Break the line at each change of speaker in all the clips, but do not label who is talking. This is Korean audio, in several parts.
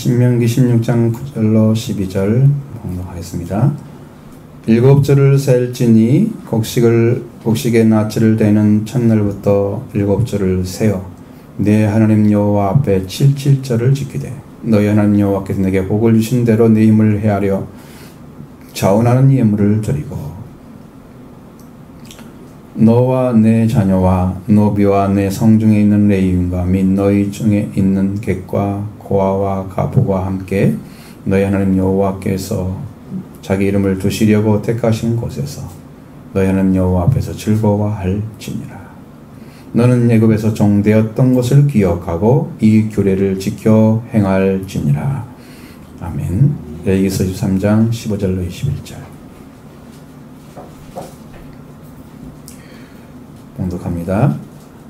신명기 16장 9절로 12절 봉독하겠습니다. 7절을 셀지니 곡식의 낯을 대는 첫날부터 7절을 세어 내 하나님 여호와 앞에 77절을 지키되 너희 하나님 여호와께서 내게 복을 주신 대로 네 힘을 헤아려 자원하는 예물을 드리고 너와 내 자녀와 노비와 내 성중에 있는 레위인과 및 너희 중에 있는 객과 고아와 가부와 함께 너희 하나님 여호와께서 자기 이름을 두시려고 택하신 곳에서 너희 하나님 여호와 앞에서 즐거워할지니라. 너는 애굽에서 종되었던 것을 기억하고 이 규례를 지켜 행할지니라. 아멘. 레위기서 13장 15절로 21절 봉독합니다.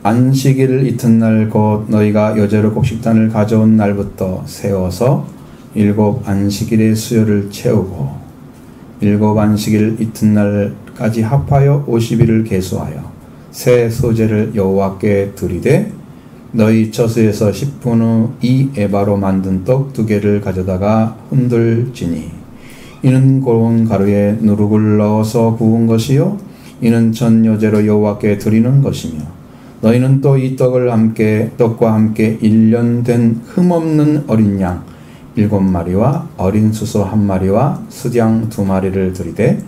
안식일 이튿날 곧 너희가 여제로 곡식단을 가져온 날부터 세워서 7 안식일의 수요를 채우고 7 안식일 이튿날까지 합하여 50일을 계수하여 새 소제를 여호와께 드리되 너희 처소에서 10분 후 이 에바로 만든 떡 2개를 가져다가 흔들지니 이는 고운 가루에 누룩을 넣어서 구운 것이요 이는 전 여제로 여호와께 드리는 것이며 너희는 또 이 떡과 함께 1년 된 흠없는 어린 양 7마리와 어린 수소 1마리와 수장 2마리를 드리되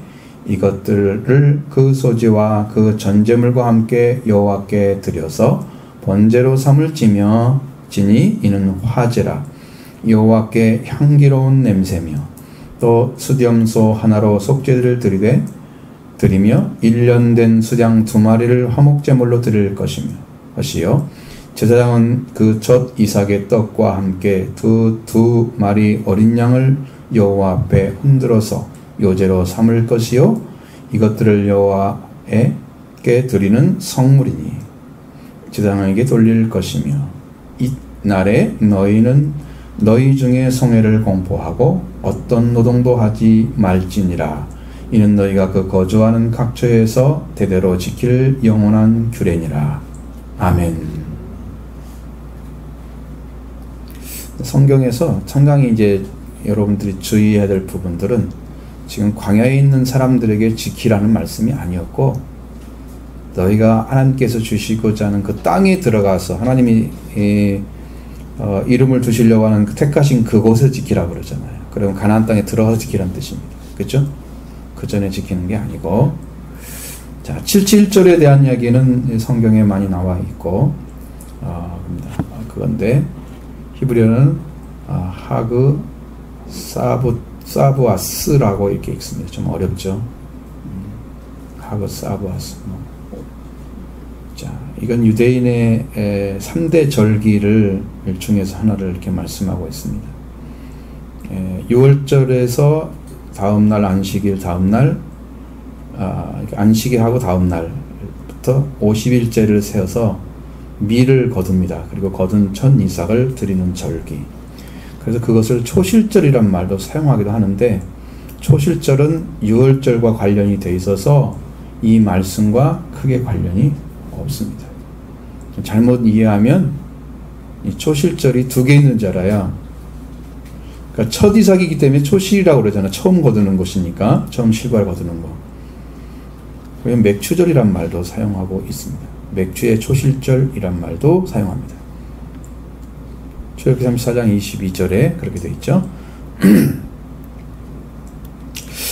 이것들을 그 소지와 그 전제물과 함께 여호와께 드려서 번제로 삼을지며 지니 이는 화제라 여호와께 향기로운 냄새며 또 수염소 하나로 속죄를 드리며 1년 된 수장 2마리를 화목제물로 드릴 것이요 제사장은 그 첫 이삭의 떡과 함께 두 마리 어린 양을 여호와 앞에 흔들어서 요제로 삼을 것이요 이것들을 여호와께 드리는 성물이니 제사장에게 돌릴 것이며 이 날에 너희는 너희 중에 성회를 공포하고 어떤 노동도 하지 말지니라. 이는 너희가 그 거주하는 각처에서 대대로 지킬 영원한 규례니라. 아멘. 성경에서 상당히 이제 여러분들이 주의해야 될 부분들은 지금 광야에 있는 사람들에게 지키라는 말씀이 아니었고 너희가 하나님께서 주시고자 하는 그 땅에 들어가서 하나님이 이름을 두시려고 하는 그 택하신 그곳을 지키라고 그러잖아요. 그러면 가나안 땅에 들어가서 지키라는 뜻입니다. 그렇죠? 그 전에 지키는 게 아니고 자 77절에 대한 이야기는 성경에 많이 나와 있고 그건데 히브리어는 하그 사부아스라고 이렇게 읽습니다. 좀 어렵죠. 하그 사부아스. 자, 이건 유대인의 3대 절기를 중에서 하나를 이렇게 말씀하고 있습니다. 6월절에서 다음날 안식일 다음날 안식일 하고 다음날부터 50일째를 세워서 밀을 거둡니다. 그리고 거둔 첫 이삭을 드리는 절기. 그래서 그것을 초실절이란 말도 사용하기도 하는데 초실절은 6월절과 관련이 돼 있어서 이 말씀과 크게 관련이 없습니다. 잘못 이해하면 이 초실절이 2개 있는 줄 알아요. 그러니까 첫 이삭이기 때문에 초실이라고 그러잖아요. 처음 거두는 것이니까 처음 실과를 거두는 거. 그리고 맥추절이란 말도 사용하고 있습니다. 맥주의 초실절이란 말도 사용합니다. 출애굽기 34장 22절에 그렇게 되어 있죠.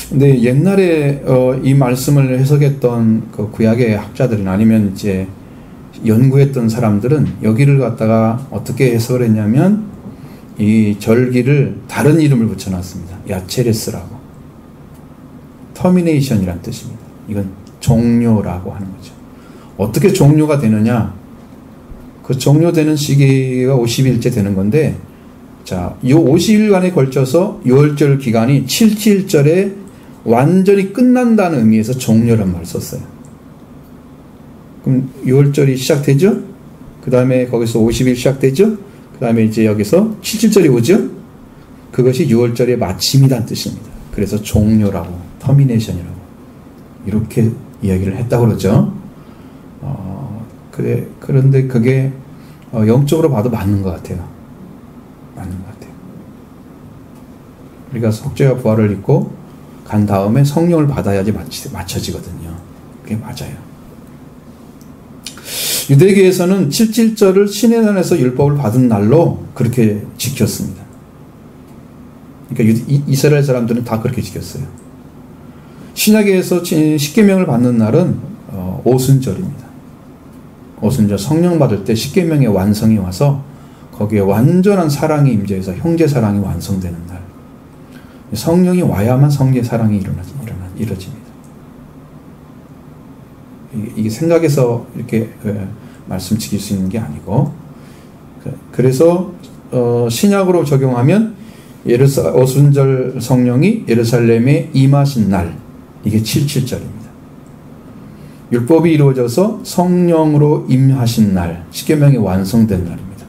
근데 옛날에 이 말씀을 해석했던 그 구약의 학자들은 아니면 이제 연구했던 사람들은 여기를 갖다가 어떻게 해석을 했냐면 이 절기를 다른 이름을 붙여놨습니다. 야체레스라고. 터미네이션이란 뜻입니다. 이건 종료라고 하는 거죠. 어떻게 종료가 되느냐? 그 종료되는 시기가 50일째 되는 건데, 자, 이 50일간에 걸쳐서 6월절 기간이 77절에 완전히 끝난다는 의미에서 종료란 말을 썼어요. 그럼 6월절이 시작되죠? 그 다음에 거기서 50일 시작되죠? 그 다음에 이제 여기서 77절이 오죠? 그것이 6월절의 마침이란 뜻입니다. 그래서 종료라고, 터미네이션이라고 이렇게 이야기를 했다고 그러죠. 그런데 그게 영적으로 봐도 맞는 것 같아요. 맞는 것 같아요. 우리가 속죄와 부활을 입고 간 다음에 성령을 받아야지 맞춰지거든요. 그게 맞아요. 유대교에서는 칠칠절을 시내산에서 율법을 받은 날로 그렇게 지켰습니다. 그러니까 이스라엘 사람들은 다 그렇게 지켰어요. 신약에서 십계명을 받는 날은 오순절입니다. 오순절 성령 받을 때 십계명의 완성이 와서 거기에 완전한 사랑이 임재해서 형제 사랑이 완성되는 날. 성령이 와야만 성제 사랑이 이루어집니다. 이게 생각해서 이렇게 말씀 지킬 수 있는 게 아니고, 그래서 신약으로 적용하면 오순절 성령이 예루살렘에 임하신 날, 이게 77절입니다. 율법이 이루어져서 성령으로 임하신 날, 십계명이 완성된 날입니다.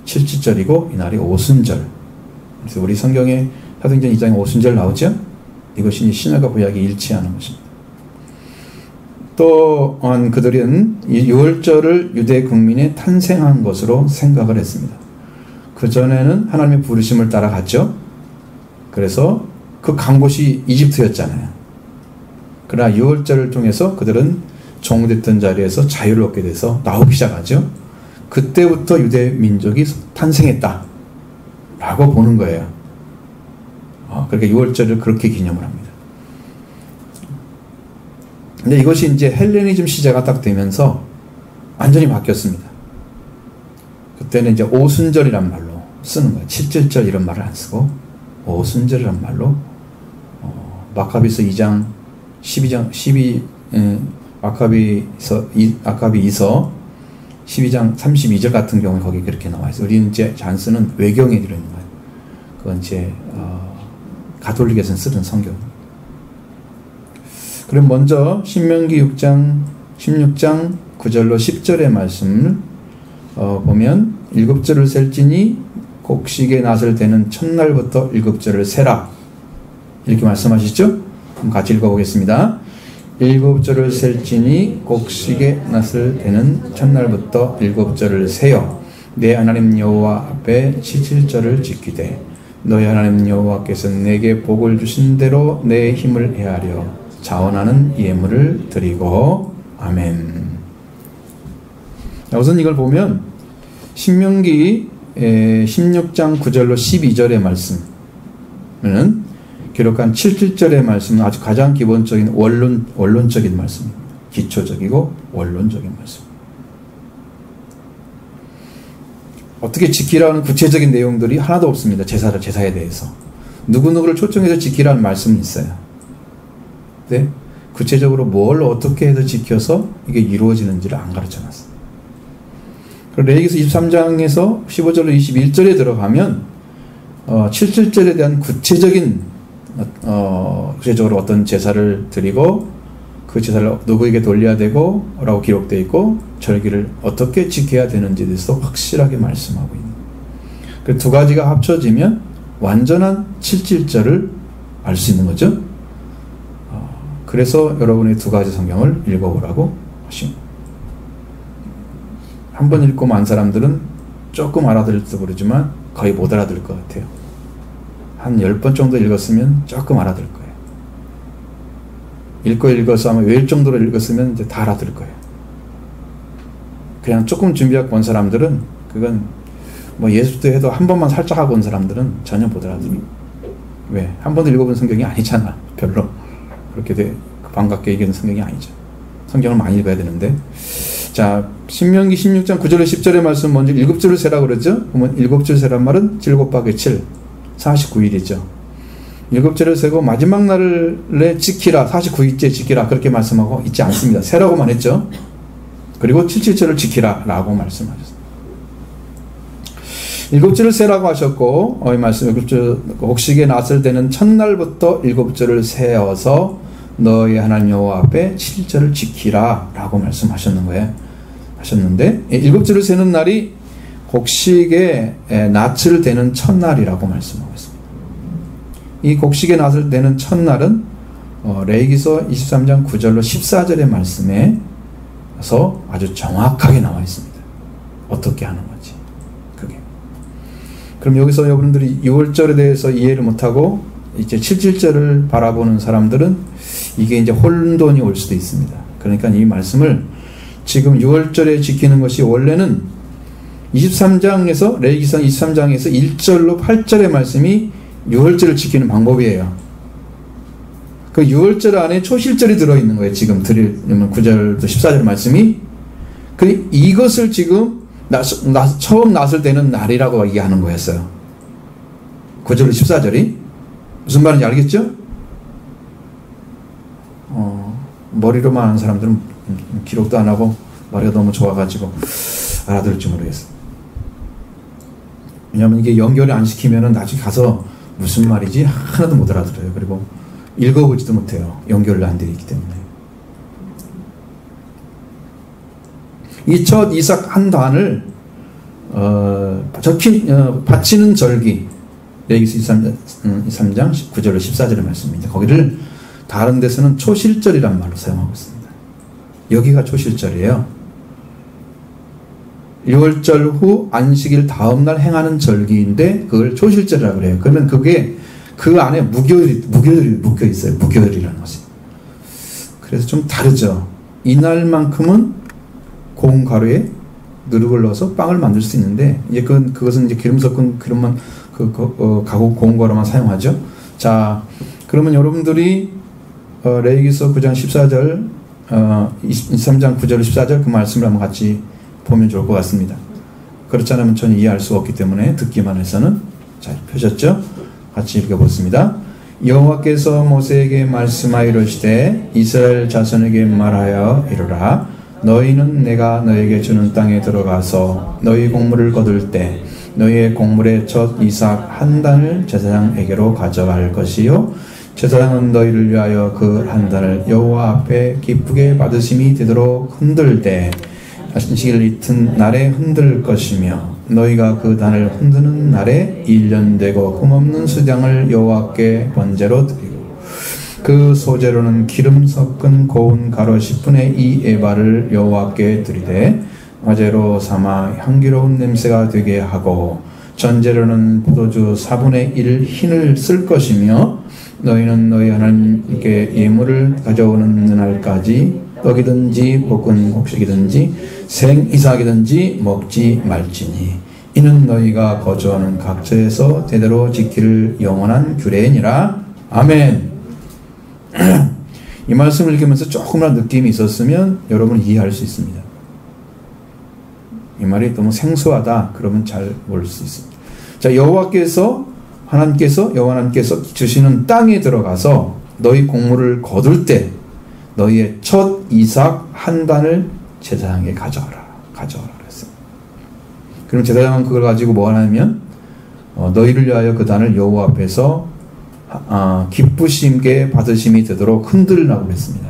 77절이고 이 날이 오순절. 그래서 우리 성경에 사도행전 2장에 오순절 나오죠? 이것이 신약과 구약이 일치하는 것입니다. 또한 그들은 이 6월절을 유대 국민의 탄생한 것으로 생각을 했습니다. 그전에는 하나님의 부르심을 따라갔죠. 그래서 그 간 곳이 이집트였잖아요. 그러나 6월절을 통해서 그들은 종됐던 자리에서 자유를 얻게 돼서 나오기 시작하죠. 그때부터 유대 민족이 탄생했다 라고 보는 거예요. 그러니까 6월절을 그렇게 기념을 합니다. 근데 이것이 이제 헬레니즘 시대가 딱 되면서 완전히 바뀌었습니다. 그때는 이제 오순절이란 말로 쓰는 거예요. 77절 이런 말을 안 쓰고 오순절이란 말로 마카비서 2장 12서 12장 32절 같은 경우에 거기 그렇게 나와 있어요. 우리는 이제 잔스는 외경에 들어있는 거예요. 그건 이제 가톨릭에서는 쓰는 성경. 그럼 먼저 신명기 16장 9절로 10절의 말씀을 보면 7절을 셀지니 곡식의 낫을 대는 첫날부터 7절을 세라 이렇게 말씀하시죠? 그럼 같이 읽어보겠습니다. 7절을 셀지니 곡식의 낫을 대는 첫날부터 7절을 세어 내 하나님 여호와 앞에 77절을 지키되 너희 하나님 여호와께서 내게 복을 주신 대로 내 힘을 헤아려 자원하는 예물을 드리고 아멘. 우선 이걸 보면 신명기 16장 9절로 12절의 말씀은 기록한 77절의 말씀은 아주 가장 기본적인 원론적인 말씀입니다. 기초적이고 원론적인 말씀. 어떻게 지키라는 구체적인 내용들이 하나도 없습니다. 제사에 대해서. 누구누구를 초청해서 지키라는 말씀이 있어요. 네? 구체적으로 뭘 어떻게 해서 지켜서 이게 이루어지는지를 안 가르쳐 놨어요. 레위기서 23장에서 15절로 21절에 들어가면 77절에 대한 구체적으로 어떤 제사를 드리고 그 제사를 누구에게 돌려야 되고 라고 기록되어 있고 절기를 어떻게 지켜야 되는지에 대해서 확실하게 말씀하고 있는 그 두 가지가 합쳐지면 완전한 77절을 알 수 있는 거죠. 그래서 여러분의 두 가지 성경을 읽어보라고 하십니다. 한 번 읽고 만 사람들은 조금 알아들을지도 모르지만 거의 못 알아들을 것 같아요. 한 10번 정도 읽었으면 조금 알아들을 거예요. 읽어서 아마 외울 정도로 읽었으면 이제 다 알아들을 거예요. 그냥 조금 준비하고 온 사람들은 그건 뭐 예수도 해도 한 번만 살짝 하고 온 사람들은 전혀 못 알아들어요. 왜? 한 번도 읽어본 성경이 아니잖아. 별로. 그렇게 반갑게 얘기하는 성경이 아니죠. 성경을 많이 읽어야 되는데. 자, 신명기 16장 9절에 10절의 말씀 먼저 7줄을 세라고 그러죠. 그러면 7줄 세란 말은 7 곱하기 7, 49일이죠. 7절을 세고 마지막 날에 지키라, 49일째 지키라 그렇게 말씀하고 있지 않습니다. 세라고만 했죠. 그리고 77절을 지키라 라고 말씀하셨습니다. 7절을 세라고 하셨고 이 말씀 7절 곡식의 낫을 대는 첫날부터 7절을 세어서 너희 하나님 여호와 앞에 7절을 지키라 라고 말씀하셨는데 7절을 세는 날이 곡식의 낫을 대는 첫날이라고 말씀하고 있습니다. 이 곡식의 낫을 대는 첫날은 레위기서 23장 9절로 14절의 말씀에서 아주 정확하게 나와 있습니다. 어떻게 하는 건지. 그게 그럼 여기서 여러분들이 6월절에 대해서 이해를 못하고 이제 7.7절을 바라보는 사람들은 이게 이제 혼돈이 올 수도 있습니다. 그러니까 이 말씀을 지금 6월절에 지키는 것이 원래는 23장에서 레위기상 23장에서 1절로 8절의 말씀이 6월절을 지키는 방법이에요. 그 6월절 안에 초실절이 들어있는 거예요. 지금 드릴 9절부터 14절 말씀이. 이것을 지금 처음 났을 때는 날이라고 얘기하는 거였어요. 9절로 14절이. 무슨 말인지 알겠죠? 머리로만 아는 사람들은 기록도 안 하고 머리가 너무 좋아가지고 알아들을지 모르겠어요. 왜냐하면 이게 연결을 안 시키면은 나중에 가서 무슨 말이지 하나도 못 알아들어요. 그리고 읽어보지도 못해요. 연결을 안 되어 있기 때문에. 이 첫 이삭 한 단을 바치는 절기, 레위기서 23장 9절로 14절의 말씀입니다. 거기를 다른 데서는 초실절이란 말로 사용하고 있습니다. 여기가 초실절이에요. 6월절 후 안식일 다음날 행하는 절기인데 그걸 초실절이라고 그래요. 그러면 그게 그 안에 무교일이 묶여 있어요. 무교일이라는 것이. 그래서 좀 다르죠. 이날만큼은 고운 가루에 누룩을 넣어서 빵을 만들 수 있는데 이제 그것은 이제 기름 섞은 그런만 가고 고운 가루만 사용하죠. 자, 그러면 여러분들이 레위기서 9장 14절, 23장 9절 14절 그 말씀을 한번 같이 보면 좋을 것 같습니다. 그렇지 않으면 전혀 이해할 수 없기 때문에 듣기만 해서는. 잘 펴셨죠? 같이 읽어보겠습니다. 여호와께서 모세에게 말씀하여 이르시되 이스라엘 자손에게 말하여 이르라. 너희는 내가 너에게 주는 땅에 들어가서 너희 곡물을 거둘 때 너희의 곡물의 첫 이삭 한 단을 제사장에게로 가져갈 것이요 제사장은 너희를 위하여 그 한 단을 여호와 앞에 기쁘게 받으심이 되도록 흔들되 안식일 이튿 날에 흔들 것이며 너희가 그 단을 흔드는 날에 1년 되고 흠없는 수장을 여호와께 번제로 드리고 그 소재로는 기름 섞은 고운 가루 10분의 2 에바를 여호와께 드리되 화제로 삼아 향기로운 냄새가 되게 하고 전제로는 포도주 4분의 1 흰을 쓸 것이며 너희는 너희 하나님께 예물을 가져오는 날까지 떡이든지 볶은 곡식이든지 생이삭이든지 먹지 말지니 이는 너희가 거주하는 각처에서 대대로 지킬 영원한 규례니라. 아멘. 이 말씀을 읽으면서 조금만 느낌이 있었으면 여러분은 이해할 수 있습니다. 이 말이 너무 생소하다 그러면 잘 모를 수 있습니다. 자, 여호와 하나님께서 주시는 땅에 들어가서 너희 곡물을 거둘 때 너희의 첫 이삭 한 단을 제사장에게 가져와라 그랬어요. 그럼 제사장은 그걸 가지고 뭐 하냐면 너희를 위하여 그 단을 여호와 앞에서 기쁘심께 받으심이 되도록 흔들라고 그랬습니다.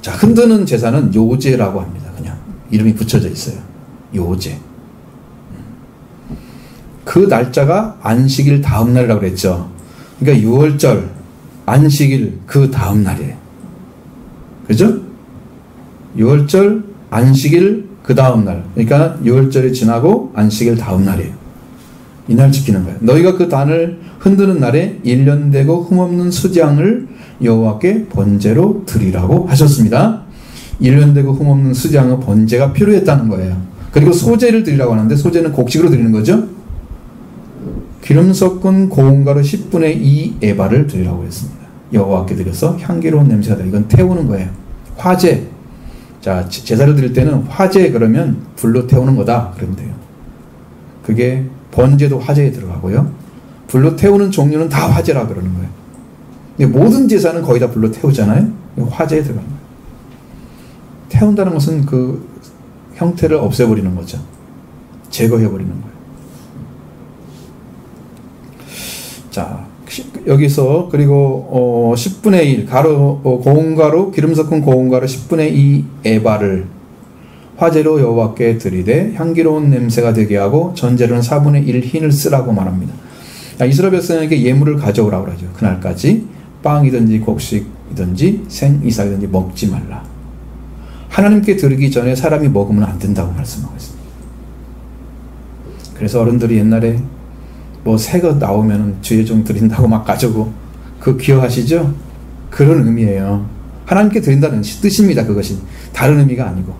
자, 흔드는 제사는 요제라고 합니다. 그냥 이름이 붙여져 있어요. 요제. 그 날짜가 안식일 다음 날이라고 그랬죠. 그러니까 6월절 안식일 그 다음 날이에요. 그죠? 6월절 안식일 그 다음 날. 그러니까 6월절이 지나고 안식일 다음 날이에요. 이날 지키는 거예요. 너희가 그 단을 흔드는 날에 1년 되고 흠없는 수장을 여호와께 번제로 드리라고 하셨습니다. 1년 되고 흠없는 수장은 번제가 필요했다는 거예요. 그리고 소제를 드리라고 하는데 소제는 곡식으로 드리는 거죠. 기름 섞은 고운 가루 10분의 2 에바를 드리라고 했습니다. 여호와께 드려서 향기로운 냄새가 나. 이건 태우는 거예요. 화제. 자, 제사를 드릴 때는 화제 그러면 불로 태우는 거다 그러면 돼요. 그게 번제도 화제에 들어가고요. 불로 태우는 종류는 다 화제라 그러는 거예요. 근데 모든 제사는 거의 다 불로 태우잖아요. 화제에 들어가는 거예요. 태운다는 것은 그 형태를 없애버리는 거죠. 제거해버리는 거예요. 자, 여기서 그리고 10분의 1 가루, 고운 가루, 기름 섞은 고운 가루 10분의 2 에바를 화제로 여호와께 드리되 향기로운 냄새가 되게 하고 전제로는 4분의 1 흰을 쓰라고 말합니다. 이스라엘 백성에게 예물을 가져오라고 하죠. 그날까지 빵이든지 곡식이든지 생이삭이든지 먹지 말라. 하나님께 드리기 전에 사람이 먹으면 안 된다고 말씀하고 있습니다. 그래서 어른들이 옛날에 뭐 새 것 나오면 주의 종 드린다고 막 가져고, 그거 기억하시죠? 그런 의미예요. 하나님께 드린다는 뜻입니다. 그것이 다른 의미가 아니고.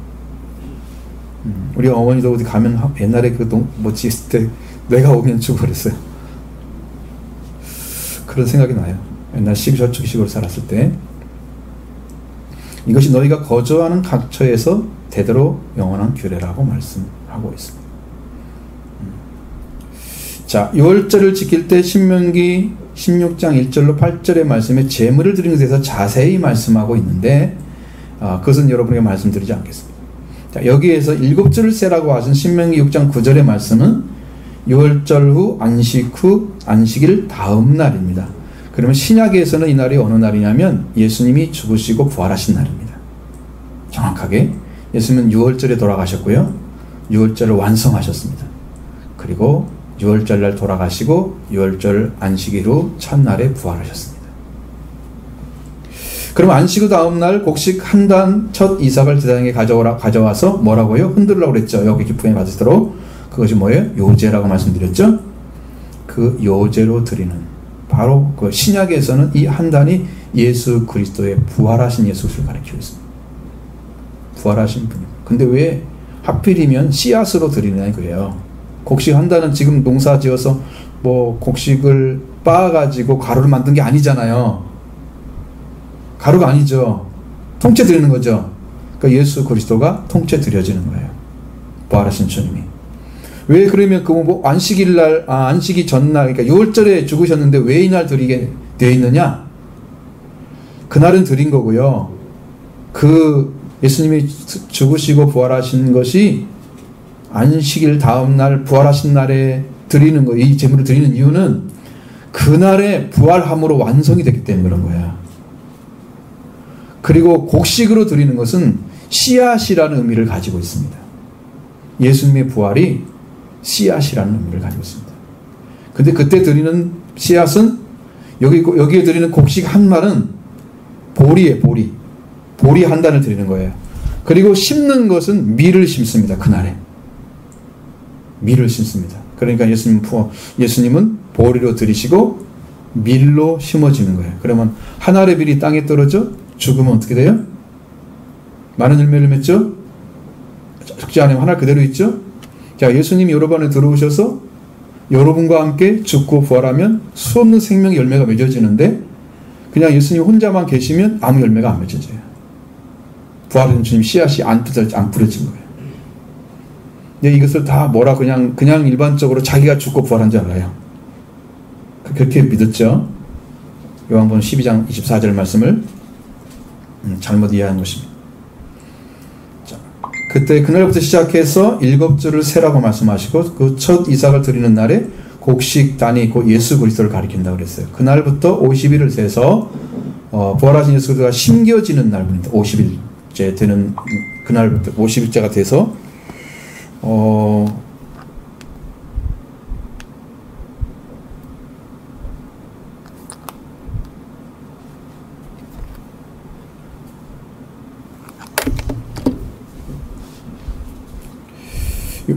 우리 어머니도 어디 가면 옛날에 뭐지 있을 때 내가 오면 주고 그랬어요. 그런 생각이 나요. 옛날 저축식으로 살았을 때. 이것이 너희가 거주하는 각처에서 대대로 영원한 규례라고 말씀하고 있습니다. 자, 유월절을 지킬 때 신명기 16장 1절로 8절의 말씀에 제물을 드리는 것에 대해서 자세히 말씀하고 있는데, 그것은 여러분에게 말씀드리지 않겠습니다. 자, 여기에서 7절을 세라고 하신 신명기 6장 9절의 말씀은 유월절 후 안식 후 안식일 다음 날입니다. 그러면 신약에서는 이 날이 어느 날이냐면 예수님이 죽으시고 부활하신 날입니다. 정확하게 예수님은 유월절에 돌아가셨고요, 유월절을 완성하셨습니다. 그리고 유월절 날 돌아가시고 유월절 안식일 후 첫날에 부활하셨습니다. 그럼 안식 후 다음 날 곡식 한 단 첫 이삭을 제사장에게 가져와서 뭐라고요? 흔들으라고 그랬죠. 여기 기쁨에 받으시도록. 그것이 뭐예요? 요제라고 말씀드렸죠. 그 요제로 드리는, 바로 그 신약에서는 이 한 단이 예수 그리스도의 부활하신 예수 그리스도를 가리키고 있습니다. 부활하신 분이고. 근데 왜 하필이면 씨앗으로 드리느냐 이거예요. 곡식 한 단은 지금 농사 지어서 뭐 곡식을 빻아가지고 가루를 만든 게 아니잖아요. 가루가 아니죠. 통째 드리는 거죠. 그러니까 예수 그리스도가 통째 드려지는 거예요. 부활하신 주님이. 왜 그러면 안식일 날, 안식이 전날, 그러니까 유월절에 죽으셨는데 왜 이날 드리게 되어 있느냐? 그날은 드린 거고요. 그 예수님이 죽으시고 부활하신 것이 안식일 다음 날 부활하신 날에 드리는 거, 이 제물을 드리는 이유는 그날에 부활함으로 완성이 됐기 때문에 그런 거야. 그리고 곡식으로 드리는 것은 씨앗이라는 의미를 가지고 있습니다. 예수님의 부활이 씨앗이라는 의미를 가지고 있습니다. 근데 그때 드리는 씨앗은 여기에 드리는 곡식 한 말은 보리에 보리 한 단을 드리는 거예요. 그리고 심는 것은 심습니다. 그날에 밀을 심습니다. 그러니까 예수님은 보리로 드리시고 밀로 심어지는 거예요. 그러면 한 알의 밀이 땅에 떨어져 죽으면 어떻게 돼요? 많은 열매를 맺죠? 죽지 않으면 한 알 그대로 있죠? 자, 예수님이 여러분 안에 들어오셔서 여러분과 함께 죽고 부활하면 수없는 생명의 열매가 맺어지는데, 그냥 예수님 혼자만 계시면 아무 열매가 안 맺어져요. 부활한 주님 씨앗이 안 뿌려진 거예요. 근데 이것을 다 그냥 일반적으로 자기가 죽고 부활한 줄 알아요. 그렇게 믿었죠. 요한복음 12장 24절 말씀을 잘못 이해한 것입니다. 자, 그때 그날부터 시작해서 7주를 세라고 말씀하시고, 그 첫 이삭을 드리는 날에 곡식단이 곧 예수 그리스도를 가리킨다고 그랬어요. 그날부터 50일을 세서 부활하신 예수 그리스도가 심겨지는 날입니다. 50일째 되는 그날부터 50일째가 돼서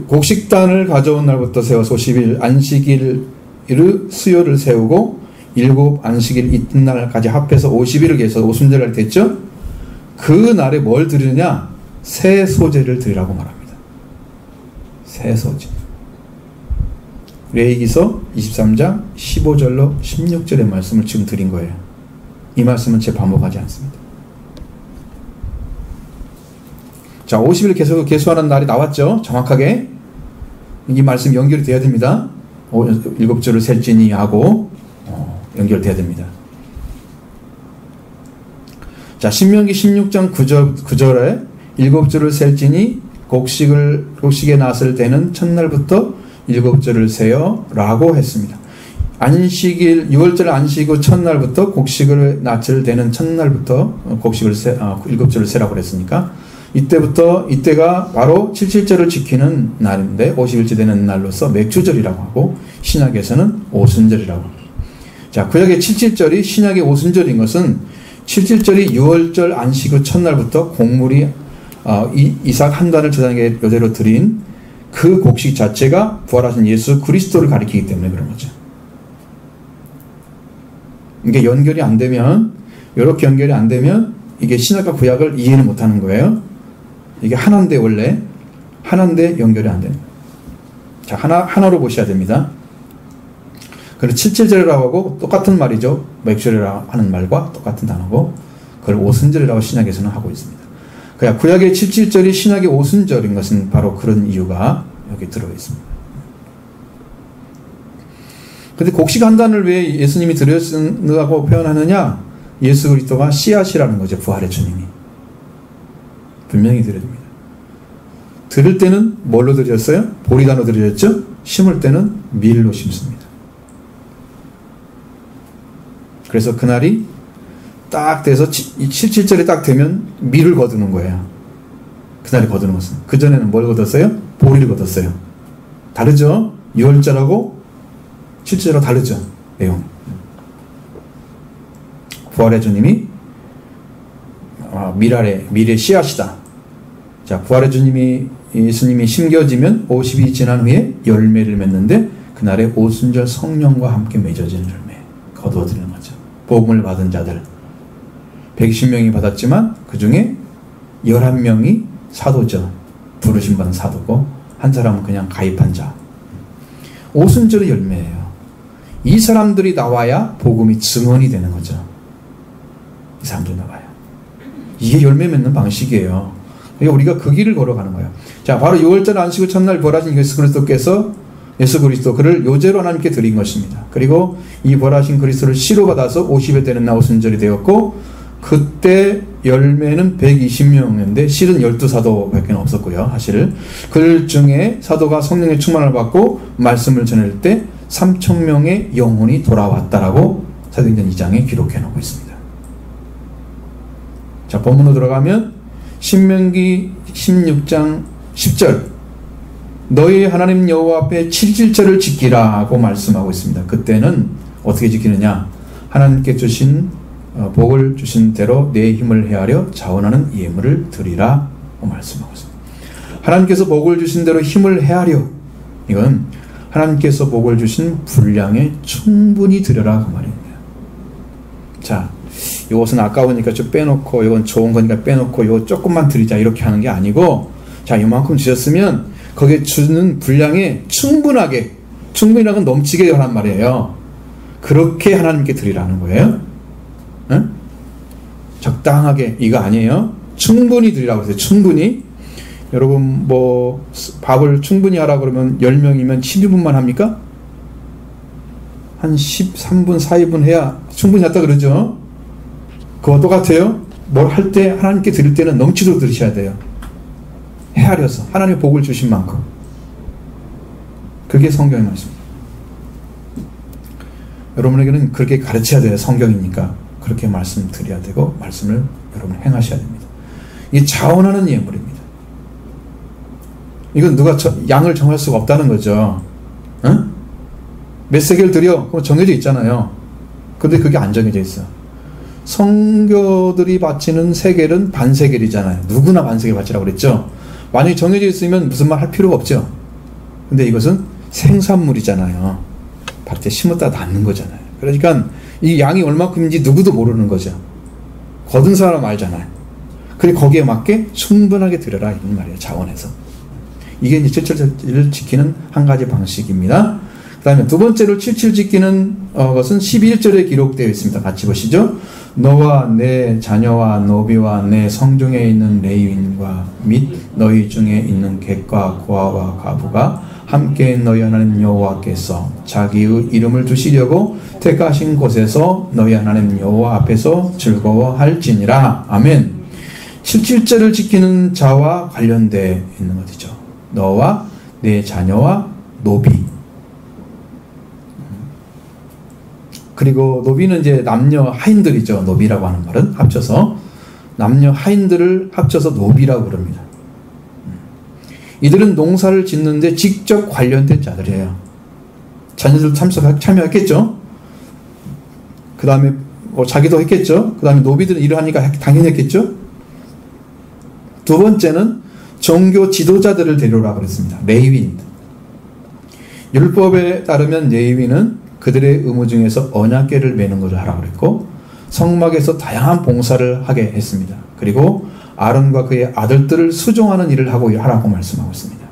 곡식단을 가져온 날부터 세워서 50일 안식일의 수요를 세우고 7 안식일 이튿날까지 합해서 50일을 계속 오순절날 됐죠. 그 날에 뭘 드리느냐? 새 소재를 드리라고 말합니다. 새 소재. 레위기서 23장 15절로 16절의 말씀을 지금 드린 거예요. 이 말씀은 제 반복하지 않습니다. 자, 50일 계수하는 날이 나왔죠. 정확하게 이 말씀 연결이 돼야 됩니다. 7주를 셀지니 하고 연결돼야 됩니다. 자, 신명기 16장 9절에 7주를 셀지니 곡식의 낫을 대는 첫날부터 7주를 세요 라고 했습니다. 안식일 6월절 안식 후 첫날부터 곡식을 낫을 대는 첫날부터 7주를 세라고 그랬으니까 이때가 바로 77절을 지키는 날인데 50일째 되는 날로서 맥주절이라고 하고, 신약에서는 오순절이라고 합니다. 자, 구약의 77절이 신약의 오순절인 것은 77절이 6월절 안식 후 첫날부터 곡물이 이삭 한 단을 제사장에게 요제로 드린 그 곡식 자체가 부활하신 예수 그리스도를 가리키기 때문에 그런 거죠. 이게 연결이 안 되면, 이렇게 연결이 안 되면 이게 신약과 구약을 이해는 못하는 거예요. 이게 하나인데, 원래 하나인데 연결이 안 됩니다. 자, 하나로 보셔야 됩니다. 그래서 7.7절이라고 하고 똑같은 말이죠. 맥주리라고 하는 말과 똑같은 단어고, 그걸 오순절이라고 신약에서는 하고 있습니다. 그러니까 구약의 7.7절이 신약의 오순절인 것은 바로 그런 이유가 여기 들어있습니다. 근데 곡식 한 단을 왜 예수님이 드렸다고 표현하느냐? 예수 그리스도가 씨앗이라는 거죠. 부활의 주님이. 분명히 드려야 됩니다. 들을 때는 뭘로 드렸어요? 보리단으로 드렸죠? 심을 때는 밀로 심습니다. 그래서 그날이 딱 돼서 7.7절이 딱 되면 밀을 거두는 거예요. 그날이 거두는 것은. 그전에는 뭘 거뒀어요? 보리를 거뒀어요. 다르죠? 6월절하고 7.7절하고 다르죠? 내용. 부활의 주님이 밀의 씨앗이다. 자, 부활의 주님이 예수님이 심겨지면 50이 지난 후에 열매를 맺는데 그날에 오순절 성령과 함께 맺어지는 열매 거두어드리는 거죠. 복음을 받은 자들 120명이 받았지만 그 중에 11명이 사도죠. 부르심 받은 사도고 한 사람은 그냥 가입한 자. 오순절의 열매예요. 이 사람들이 나와야 복음이 증언이 되는 거죠. 이 사람들이 나와요. 이게 열매 맺는 방식이에요. 그러니까 우리가 그 길을 걸어가는 거예요. 자, 바로 6월절 안식일 첫날 부활하신 예수 그리스도께서 예수 그리스도 그를 요제로 하나님께 드린 것입니다. 그리고 이 부활하신 그리스도를 씨로 받아서 50에 되는 나 오순절이 되었고, 그때 열매는 120명인데 실은 12사도밖에 없었고요. 사실 그 중에 사도가 성령의 충만을 받고 말씀을 전할 때 3,000명의 영혼이 돌아왔다라고 사도행전 2장에 기록해 놓고 있습니다. 자, 본문으로 들어가면 신명기 16장 10절 너희 하나님 여호와 앞에 7.7절을 지키라고 말씀하고 있습니다. 그때는 어떻게 지키느냐? 하나님께 주신 복을 주신 대로 내 힘을 헤아려 자원하는 예물을 드리라고 말씀하고 있습니다. 하나님께서 복을 주신 대로 힘을 헤아려, 이건 하나님께서 복을 주신 분량에 충분히 드려라 그 말입니다. 자, 이것은 아까우니까 좀 빼놓고, 이건 좋은 거니까 빼놓고, 이거 조금만 드리자 이렇게 하는 게 아니고, 자, 이만큼 주셨으면 거기에 주는 분량에 충분히라는 건 넘치게 하란 말이에요. 그렇게 하나님께 드리라는 거예요. 응? 적당하게, 이거 아니에요. 충분히 드리라고 했어요. 충분히. 여러분 뭐 밥을 충분히 하라 그러면 10명이면 12분만 합니까? 한 13분, 14분 해야 충분히 했다 그러죠. 그거 똑같아요. 뭘 할 때 하나님께 드릴 때는 넘치도록 드리셔야 돼요. 헤아려서 하나님의 복을 주신 만큼. 그게 성경의 말씀입니다. 여러분에게는 그렇게 가르쳐야 돼요. 성경이니까 그렇게 말씀드려야 되고 말씀을 여러분 행하셔야 됩니다. 이게 자원하는 예물입니다. 이건 누가 양을 정할 수가 없다는 거죠. 응? 몇 세겔 드려? 그럼 정해져 있잖아요. 근데 그게 안 정해져 있어. 성교들이 바치는 세겔은 반세겔이잖아요. 누구나 반세겔 바치라고 그랬죠. 만약에 정해져 있으면 무슨 말 할 필요가 없죠. 근데 이것은 생산물이잖아요. 밭에 심었다 낳는 거잖아요. 그러니까 이 양이 얼마큼인지 누구도 모르는 거죠. 거둔 사람 알잖아요. 그리고 거기에 맞게 충분하게 드려라 이런 말이에요. 자원해서. 이게 이제 7.7을 지키는 한 가지 방식입니다. 그 다음에 두 번째로 7.7 지키는 것은 11절에 기록되어 있습니다. 같이 보시죠. 너와 내 자녀와 노비와 내 성중에 있는 레위인과 및 너희 중에 있는 객과 고아와 가부가 함께 너희 하나님 여호와께서 자기의 이름을 두시려고 택하신 곳에서 너희 하나님 여호와 앞에서 즐거워할지니라. 아멘. 7.7절을 지키는 자와 관련되어 있는 것이죠. 너와 내 자녀와 노비. 그리고 노비는 이제 남녀 하인들이죠. 노비라고 하는 말은 합쳐서 남녀 하인들을 합쳐서 노비라고 부릅니다. 이들은 농사를 짓는데 직접 관련된 자들이에요. 자녀들 참여했겠죠. 그 다음에 자기도 했겠죠. 그 다음에 노비들은 일을 하니까 당연히 했겠죠. 두 번째는 종교 지도자들을 데려오라 그랬습니다. 레위인. 율법에 따르면 레위인은 그들의 의무 중에서 언약궤를 매는 것을 하라고 그랬고 성막에서 다양한 봉사를 하게 했습니다. 그리고 아론과 그의 아들들을 수종하는 일을 하라고 말씀하고 있습니다.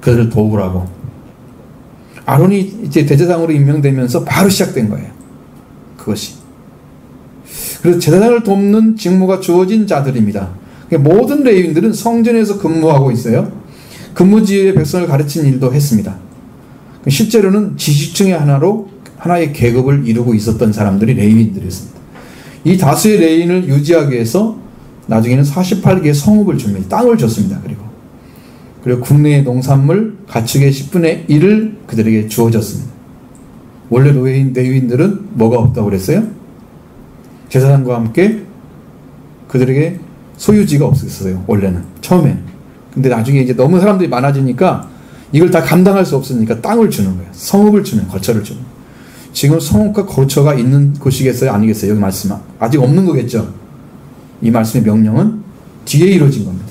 그들을 도우라고. 아론이 이제 대제사장으로 임명되면서 바로 시작된 거예요. 그것이. 그래서 제사장을 돕는 직무가 주어진 자들입니다. 모든 레위인들은 성전에서 근무하고 있어요. 근무지의 백성을 가르치는 일도 했습니다. 실제로는 지식층의 하나의 계급을 이루고 있었던 사람들이 레위인들이었습니다. 이 다수의 레위인을 유지하기 위해서 나중에는 48개의 성읍을 줍니다. 땅을 줬습니다. 그리고 국내의 농산물 가축의 10분의 1을 그들에게 주어졌습니다. 원래 레위인들은 뭐가 없다고 그랬어요? 제사장과 함께 그들에게 소유지가 없었어요. 원래는 처음에는. 근데 나중에 이제 너무 사람들이 많아지니까 이걸 다 감당할 수 없으니까 땅을 주는 거예요. 성읍을 주는, 거처를 주는. 지금 성읍과 거처가 있는 곳이겠어요? 아니겠어요? 여기 말씀 아직 없는 거겠죠? 이 말씀의 명령은 뒤에 이루어진 겁니다.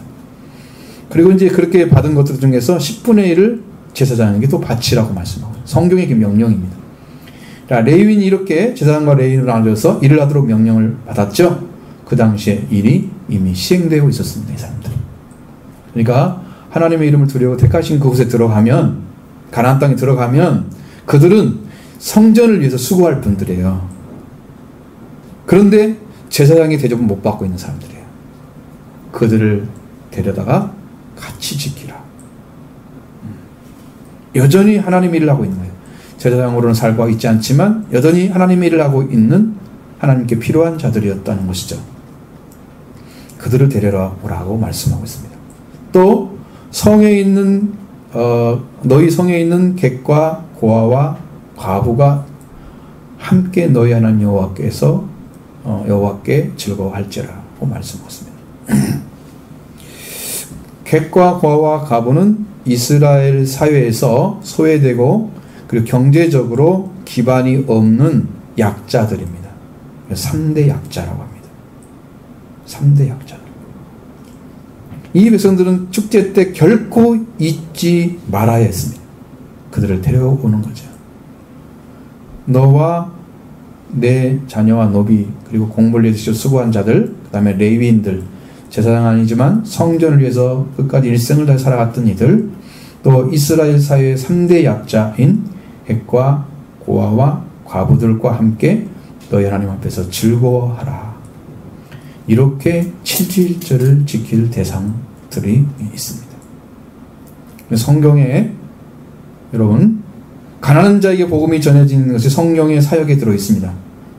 그리고 이제 그렇게 받은 것들 중에서 10분의 1을 제사장에게 또 바치라고 말씀하고 성경의 그 명령입니다. 레위인이 이렇게 제사장과 레위인으로 나눠져서 일을 하도록 명령을 받았죠. 그 당시에 일이 이미 시행되고 있었습니다. 이 사람들. 그러니까 하나님의 이름을 두려워 택하신 그곳에 들어가면, 가나안 땅에 들어가면 그들은 성전을 위해서 수고할 분들이에요. 그런데 제사장의 대접은 못 받고 있는 사람들이에요. 그들을 데려다가 같이 지키라. 여전히 하나님의 일을 하고 있는 거예요. 제사장으로는 살고 있지 않지만 여전히 하나님의 일을 하고 있는 하나님께 필요한 자들이었다는 것이죠. 그들을 데려라 오라고 말씀하고 있습니다. 또 성에 있는 너희 성에 있는 객과 고아와 과부가 함께 너희 하나님 여호와께 즐거워할지라고 말씀하셨습니다. 객과 고아와 과부는 이스라엘 사회에서 소외되고 그리고 경제적으로 기반이 없는 약자들입니다. 3대 약자라고 합니다. 3대 약자들. 이 백성들은 축제 때 결코 잊지 말아야 했습니다. 그들을 데려오는 거죠. 너와 내 자녀와 노비 그리고 공부를 위해서 수고한 자들, 그 다음에 레위인들, 제사장 아니지만 성전을 위해서 끝까지 일생을 다해 살아갔던 이들, 또 이스라엘 사회의 3대 약자인 객과 고아와 과부들과 함께 너희 하나님 앞에서 즐거워하라. 이렇게 7.1절을 지킬 대상들이 있습니다. 성경에 여러분 가난한 자에게 복음이 전해지는 것이 성령의 사역에 들어있습니다.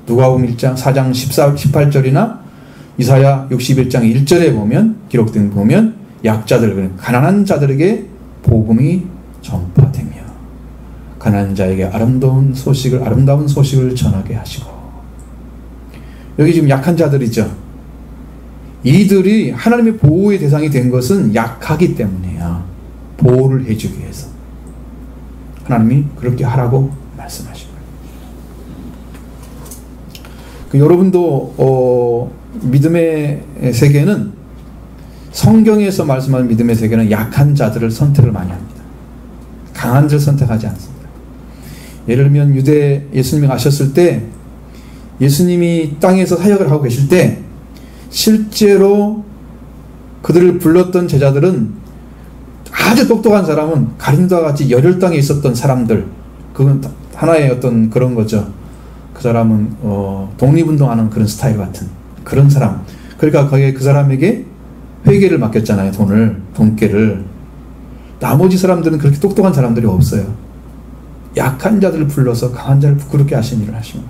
누가복음 1장 4장 18절이나 이사야 61장 1절에 보면 기록된 보면 약자들, 가난한 자들에게 복음이 전파되며 가난한 자에게 아름다운 소식을 전하게 하시고, 여기 지금 약한 자들이죠. 이들이 하나님의 보호의 대상이 된 것은 약하기 때문이에요. 보호를 해주기 위해서 하나님이 그렇게 하라고 말씀하신 거예요. 여러분도 믿음의 세계는, 성경에서 말씀하는 믿음의 세계는 약한 자들을 선택을 많이 합니다. 강한 자를 선택하지 않습니다. 예를 들면 예수님이 가셨을 때, 예수님이 땅에서 사역을 하고 계실 때 실제로 그들을 불렀던 제자들은 아주 똑똑한 사람은 가룟도와 같이 열혈 땅에 있었던 사람들, 그건 하나의 어떤 그런 거죠. 그 사람은 독립운동하는 그런 스타일 같은 그런 사람. 그러니까 거기에 그 사람에게 회계를 맡겼잖아요. 돈깨를. 나머지 사람들은 그렇게 똑똑한 사람들이 없어요. 약한 자들을 불러서 강한 자를 부끄럽게 하신 일을 하신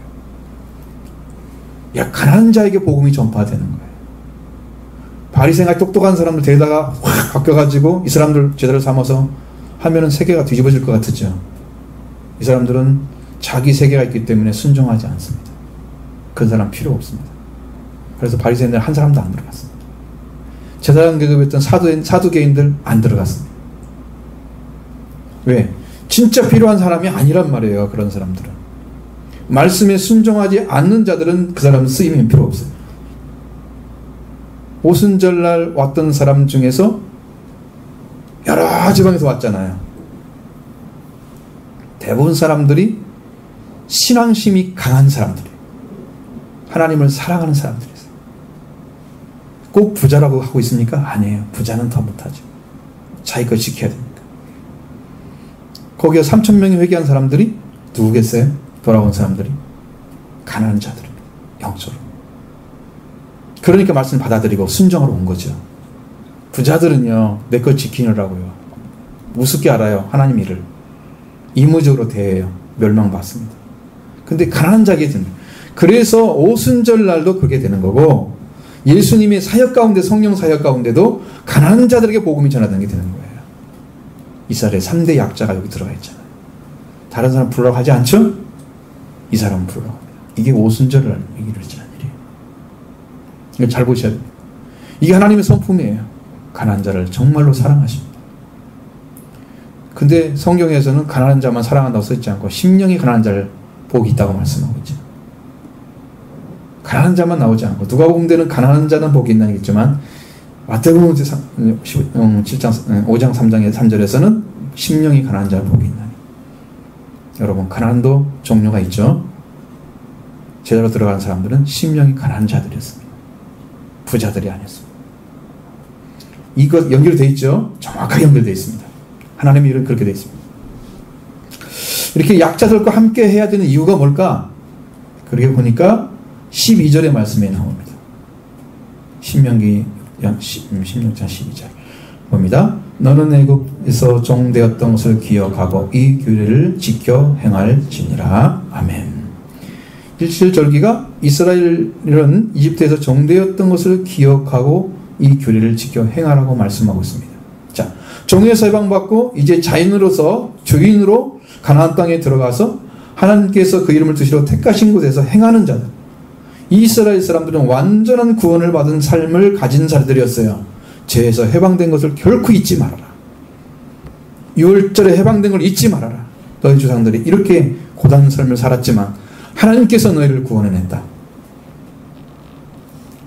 거예요. 가난한 자에게 복음이 전파되는 거예요. 바리새인과 똑똑한 사람들 데려다가 확 바뀌어가지고 이 사람들 제자를 삼아서 하면은 세계가 뒤집어질 것 같았죠. 이 사람들은 자기 세계가 있기 때문에 순종하지 않습니다. 그런 사람 필요 없습니다. 그래서 바리새인들 한 사람도 안 들어갔습니다. 제사장 계급이었던 사두개인들 안 들어갔습니다. 왜? 진짜 필요한 사람이 아니란 말이에요. 그런 사람들은. 말씀에 순종하지 않는 자들은 그 사람 쓰임이 필요 없어요. 오순절날 왔던 사람 중에서 지방에서 왔잖아요. 대부분 사람들이 신앙심이 강한 사람들이에요. 하나님을 사랑하는 사람들이에요. 꼭 부자라고 하고 있습니까? 아니에요. 부자는 더 못하죠. 자기 거 지켜야 됩니까? 거기에 3,000명이 회개한 사람들이 누구겠어요? 돌아온 사람들이 가난한 자들입니다. 영적으로. 그러니까 말씀 받아들이고 순종하러 온 거죠. 부자들은요, 내 것 지키느라고요. 우습게 알아요. 하나님 일을. 이무적으로 대해요. 멸망받습니다. 근데 가난한 자에게 됩니다. 그래서 오순절 날도 그렇게 되는 거고, 예수님의 사역 가운데, 성령 사역 가운데도 가난한 자들에게 복음이 전하는 게 되는 거예요. 이스라엘의 3대 약자가 여기 들어가 있잖아요. 다른 사람 부르라고 하지 않죠? 이 사람은 부르라고 합니다. 이게 오순절을 이루어지는 일이에요. 이거 잘 보셔야 됩니다. 이게 하나님의 성품이에요. 가난한 자를 정말로 사랑하십니다. 근데 성경에서는 가난한 자만 사랑한다고 써있지 않고 심령이 가난한 자를 복이 있다고 말씀하고 있죠. 가난한 자만 나오지 않고, 누가복음에는 가난한 자는 복이 있다는 게 있지만 마태복음 5장 3장의 3절에서는 심령이 가난한 자를 복이 있나니. 여러분, 가난도 종류가 있죠. 제대로 들어간 사람들은 심령이 가난한 자들이었습니다. 부자들이 아니었습니다. 이것 연결되어 있죠. 정확하게 연결되어 있습니다. 하나님의 일은 그렇게 되어 있습니다. 이렇게 약자들과 함께 해야 되는 이유가 뭘까? 그렇게 보니까 12절의 말씀에 나옵니다. 신명기 16장 12절 봅니다. 너는 애굽에서 종되었던 것을 기억하고 이 규례를 지켜 행할지니라. 아멘. 17절기가 이스라엘은 이집트에서 종되었던 것을 기억하고 이 규례를 지켜 행하라고 말씀하고 있습니다. 자, 종에서 해방받고 이제 자인으로서 주인으로 가나안 땅에 들어가서 하나님께서 그 이름을 두시러 택하신 곳에서 행하는 자들, 이 이스라엘 사람들은 완전한 구원을 받은 삶을 가진 자들이었어요. 죄에서 해방된 것을 결코 잊지 말아라. 6월절에 해방된 걸 잊지 말아라. 너희 조상들이 이렇게 고단한 삶을 살았지만 하나님께서 너희를 구원해냈다.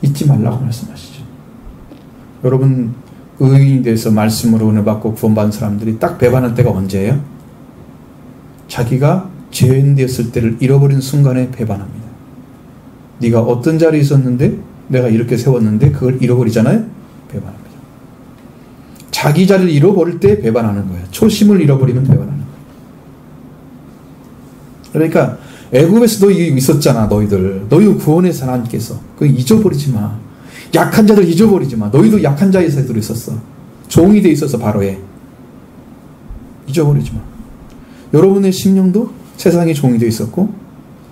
잊지 말라고 말씀하시죠. 여러분, 의인이 돼서 말씀으로 은혜 받고 구원받은 사람들이 딱 배반할 때가 언제예요? 자기가 죄인 되었을 때를 잃어버린 순간에 배반합니다. 네가 어떤 자리에 있었는데 내가 이렇게 세웠는데 그걸 잃어버리잖아요? 배반합니다. 자기 자리를 잃어버릴 때 배반하는 거예요. 초심을 잃어버리면 배반하는 거예요. 그러니까 애굽에서도 이게 있었잖아. 너희들 구원해서 하나님께서 그거 잊어버리지 마. 약한 자들 잊어버리지 마. 너희도 약한 자의 세대로 있었어. 종이 돼 있어서 바로에 잊어버리지 마. 여러분의 심령도 세상에 종이 돼 있었고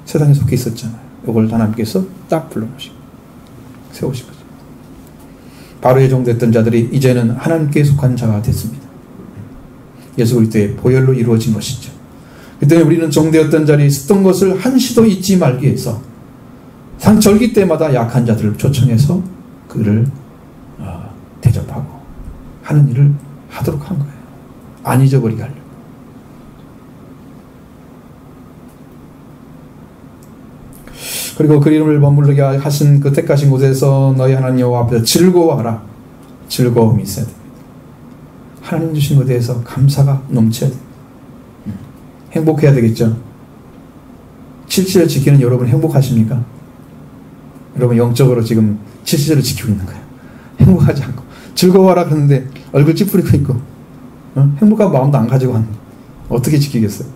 세상에 속해 있었잖아요. 이걸 하나님께서 딱 불러놓으시고 세우신 거죠. 바로의 종됐던 자들이 이제는 하나님께 속한 자가 됐습니다. 예수 그리스도의 보혈로 이루어진 것이죠. 그때 우리는 종되었던 자리에 있었던 것을 한시도 잊지 말기 위해서 상절기 때마다 약한 자들을 초청해서 그를 대접하고 하는 일을 하도록 한 거예요. 안 잊어버리게 하려고. 그리고 그 이름을 머무르게 하신 그 택하신 곳에서 너희 하나님 여호와 앞에서 즐거워하라. 즐거움이 있어야 됩니다. 하나님 주신 것에 대해서 감사가 넘쳐야 됩니다. 행복해야 되겠죠. 7시를 지키는 여러분 행복하십니까? 여러분 영적으로 지금 7시를 지키고 있는 거예요. 행복하지 않고 즐거워하라 그러는데 얼굴 찌푸리고 있고 행복한 마음도 안 가지고 하는 어떻게 지키겠어요?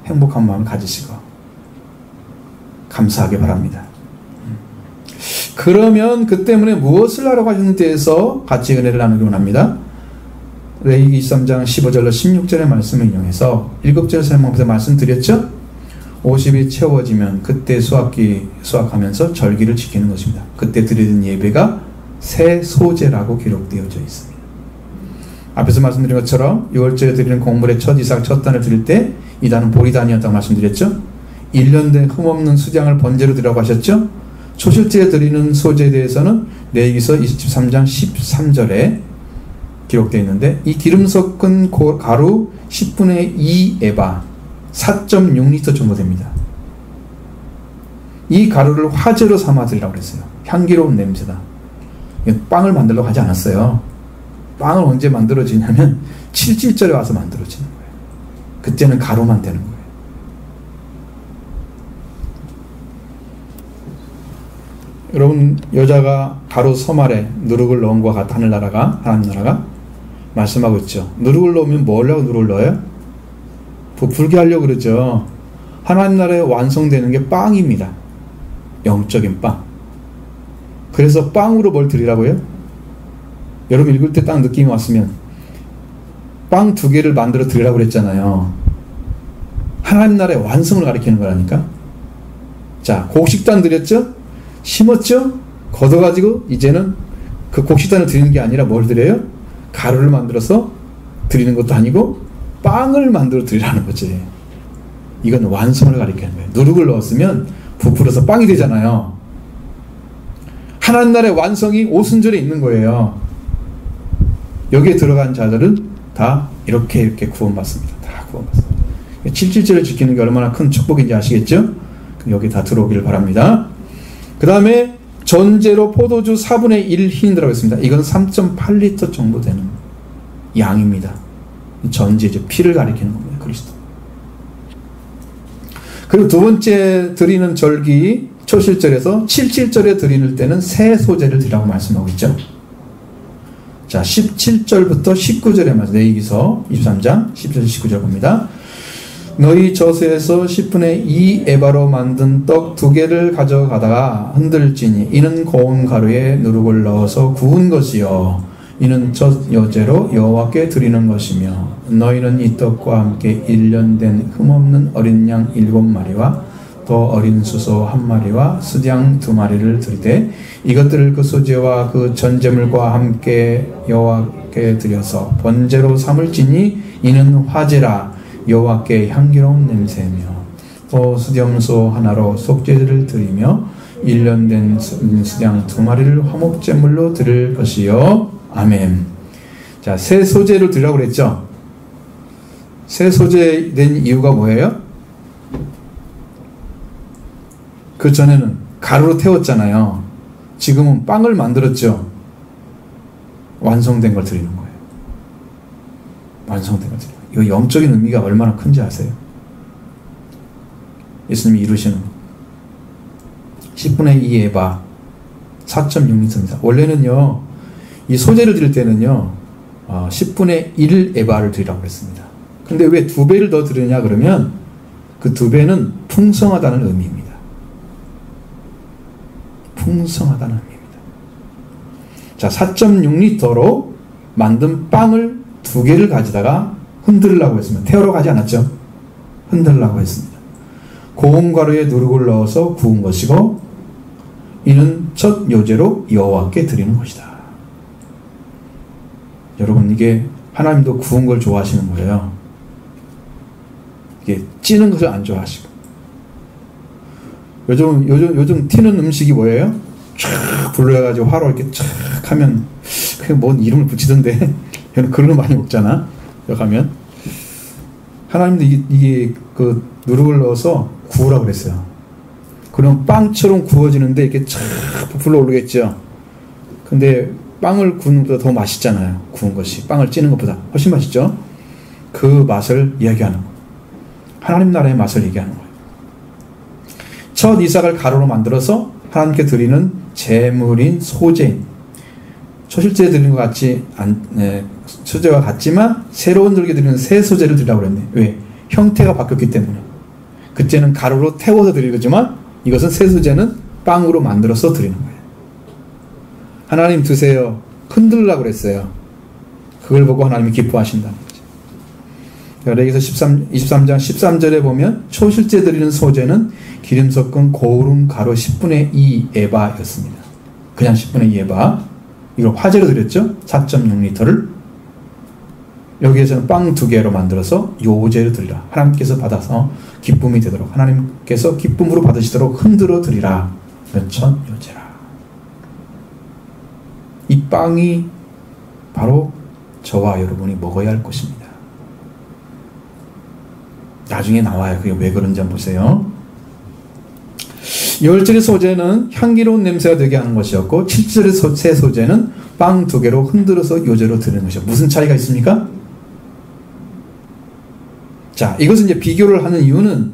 행복한 마음 가지시고 감사하기 바랍니다. 그러면 그 때문에 무엇을 하라고 하셨는지에 대해서 같이 은혜를 나누기 원합니다. 레위기 23장 15절로 16절의 말씀을 인용해서 7절 설명에서 말씀드렸죠. 50이 채워지면 그때 수확하면서 절기를 지키는 것입니다. 그때 드리는 예배가 새 소제라고 기록되어져 있습니다. 앞에서 말씀드린 것처럼 6월절에 드리는 곡물의 첫 이삭 첫 단을 드릴 때 이 단은 보리단이었다고 말씀드렸죠. 1년 된 흠없는 수장을 번제로 드리라고 하셨죠. 초실제에 드리는 소제에 대해서는 레위기서 23장 13절에 기록되어 있는데 이 기름 섞은 가루 10분의 2 에바 4.6리터 정도 됩니다. 이 가루를 화제로 삼아 드리라고 그랬어요. 향기로운 냄새다. 빵을 만들려고 하지 않았어요. 빵을 언제 만들어지냐면 7절에 와서 만들어지는 거예요. 그때는 가로만 되는 거예요. 여러분, 여자가 가로 섬 아래 누룩을 넣은 것과 같다. 하늘나라가, 하나님 나라가 말씀하고 있죠. 누룩을 넣으면 뭐 하려고 누룩을 넣어요? 부풀게 하려고 그러죠. 하나님 나라에 완성되는 게 빵입니다. 영적인 빵. 그래서 빵으로 뭘 드리라고요? 여러분 읽을 때 딱 느낌이 왔으면 빵 2개를 만들어 드리라고 그랬잖아요. 하나님 나라의 완성을 가리키는 거라니까. 자, 곡식단 드렸죠? 심었죠? 걷어가지고 이제는 그 곡식단을 드리는 게 아니라 뭘 드려요? 가루를 만들어서 드리는 것도 아니고 빵을 만들어 드리라는 거지. 이건 완성을 가리키는 거예요. 누룩을 넣었으면 부풀어서 빵이 되잖아요. 하나님 나라의 완성이 오순절에 있는 거예요. 여기에 들어간 자들은 다 이렇게 구원받습니다. 다 구원받습니다. 7.7절을 지키는 게 얼마나 큰 축복인지 아시겠죠? 여기 다 들어오기를 바랍니다. 그 다음에 전제로 포도주 4분의 1 흰이라고 했습니다. 이건 3.8리터 정도 되는 양입니다. 전제, 이제 피를 가리키는 겁니다. 그리스도. 그리고 두 번째 드리는 절기 초실절에서 7.7절에 드리는 때는 새 소재를 드리라고 말씀하고 있죠. 자, 17절부터 19절에 말씀, 레위기서 23장 17절 19절 봅니다. 너희 저수에서 10분의 2 에바로 만든 떡 2개를 가져가다가 흔들지니 이는 고운 가루에 누룩을 넣어서 구운 것이요 이는 첫 여제로 여호와께 드리는 것이며 너희는 이 떡과 함께 1년 된 흠없는 어린 양 7마리와 더 어린 수소 1마리와 수양 2마리를 드리되 이것들을 그 소재와 그 전제물과 함께 여호와께 드려서 번제로 삼을지니 이는 화제라 여호와께 향기로운 냄새며 또 수염소 하나로 속죄제를 드리며 1년 된 수양 2마리를 화목제물로 드릴 것이요. 아멘. 자, 새 소재를 드리라고 그랬죠. 새 소재 된 이유가 뭐예요? 그 전에는 가루로 태웠잖아요. 지금은 빵을 만들었죠. 완성된 걸 드리는 거예요. 완성된 걸 드리는 거예요. 이거 영적인 의미가 얼마나 큰지 아세요? 예수님이 이루시는 10분의 2 에바 4.6리터입니다. 원래는요, 이 소재를 드릴 때는요, 10분의 1 에바를 드리라고 했습니다. 근데 왜 2배를 더 드리냐 그러면 그 2배는 풍성하다는 의미입니다. 풍성하다는 의미입니다. 자, 4.6리터로 만든 빵을 2개를 가지다가 흔들으려고 했습니다. 태우러 가지 않았죠? 흔들으려고 했습니다. 고운 가루에 누룩을 넣어서 구운 것이고 이는 첫 요제로 여호와께 드리는 것이다. 여러분, 이게 하나님도 구운 걸 좋아하시는 거예요. 이게 찌는 것을 안 좋아하시고. 요즘 튀는 음식이 뭐예요? 쫙 불러가지고 화로 이렇게 쫙 하면 그냥 뭔 이름을 붙이던데 그런 거 많이 먹잖아. 여기 가면 하나님도 이게 그 누룩을 넣어서 구우라고 그랬어요. 그럼 빵처럼 구워지는데 이렇게 쫙 부풀러 오르겠죠. 근데 빵을 구우는 것보다 더 맛있잖아요. 구운 것이 빵을 찌는 것보다 훨씬 맛있죠. 그 맛을 이야기하는 거예요. 하나님 나라의 맛을 얘기하는 거예요. 첫 이삭을 가루로 만들어서 하나님께 드리는 제물인 소재인, 초실제에 드리는 것 같이 소재와 같지만 새로운 절기에 드리는 새 소재를 드리라고 그랬네. 왜? 형태가 바뀌었기 때문에. 그때는 가루로 태워서 드리지만 이것은 새 소재는 빵으로 만들어서 드리는 거예요. 하나님 드세요. 흔들으라고 그랬어요. 그걸 보고 하나님이 기뻐하신다는 거죠. 레위기서 23장 13절에 보면 초실제 드리는 소재는 기름 섞은 고운 가루 10분의 2 에바였습니다. 그냥 10분의 2 에바. 이걸 화제로 드렸죠. 4.6리터를. 여기에서는 빵 2개로 만들어서 요제를 드리라. 하나님께서 받아서 기쁨이 되도록, 하나님께서 기쁨으로 받으시도록 흔들어 드리라. 첫 요제라. 이 빵이 바로 저와 여러분이 먹어야 할 것입니다. 나중에 나와요. 그게 왜 그런지 한번 보세요. 열절의 소재는 향기로운 냄새가 되게 하는 것이었고 7절의 새 소재는 빵 2개로 흔들어서 요제로 드리는 것이요. 무슨 차이가 있습니까? 자, 이것은 이제 비교를 하는 이유는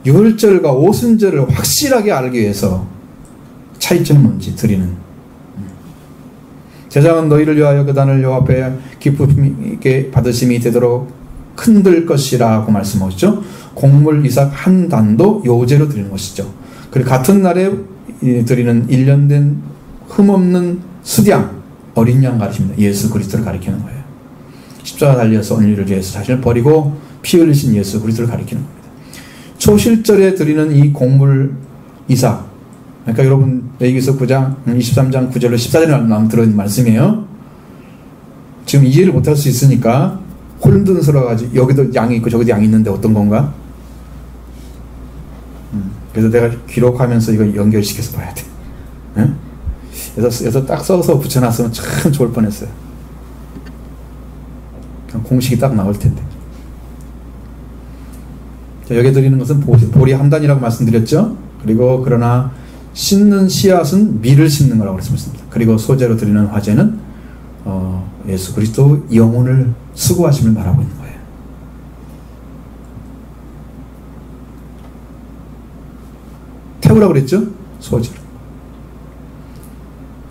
유월절과 오순절을 확실하게 알기 위해서 차이점이 뭔지 드리는. 제사장은 너희를 위하여 그 단을 여호와 앞에 기쁨 있게 받으심이 되도록 흔들 것이라고 말씀하셨죠. 곡물 이삭 한 단도 요제로 드리는 것이죠. 그리고 같은 날에 드리는 1년 된 흠없는 수양 어린 양 가르칩니다. 예수 그리스도를 가리키는 거예요. 십자가 달려서 언니를 위해서 자신을 버리고 피 흘리신 예수 그리스도를 가리키는 겁니다. 초실절에 드리는 이 곡물 이삭, 그러니까 여러분 레위기서 9장 23장 9절로 14절에 나온 들어있는 말씀이에요. 지금 이해를 못할 수 있으니까 혼돈스러워가지고 여기도 양이 있고 저기도 양이 있는데 어떤 건가? 그래서 내가 기록하면서 이거 연결시켜서 봐야 돼. 응? 그래서 딱 써서 붙여놨으면 참 좋을 뻔했어요. 공식이 딱 나올 텐데. 자, 여기 드리는 것은 보리 한 단이라고 말씀드렸죠. 그리고 그러나 심는 씨앗은 밀을 심는 거라고 말씀했습니다. 그리고 소재로 드리는 화제는 예수 그리스도 영혼을 수고하심을 말하고 있는 거예요. 태우라고 그랬죠? 소재로.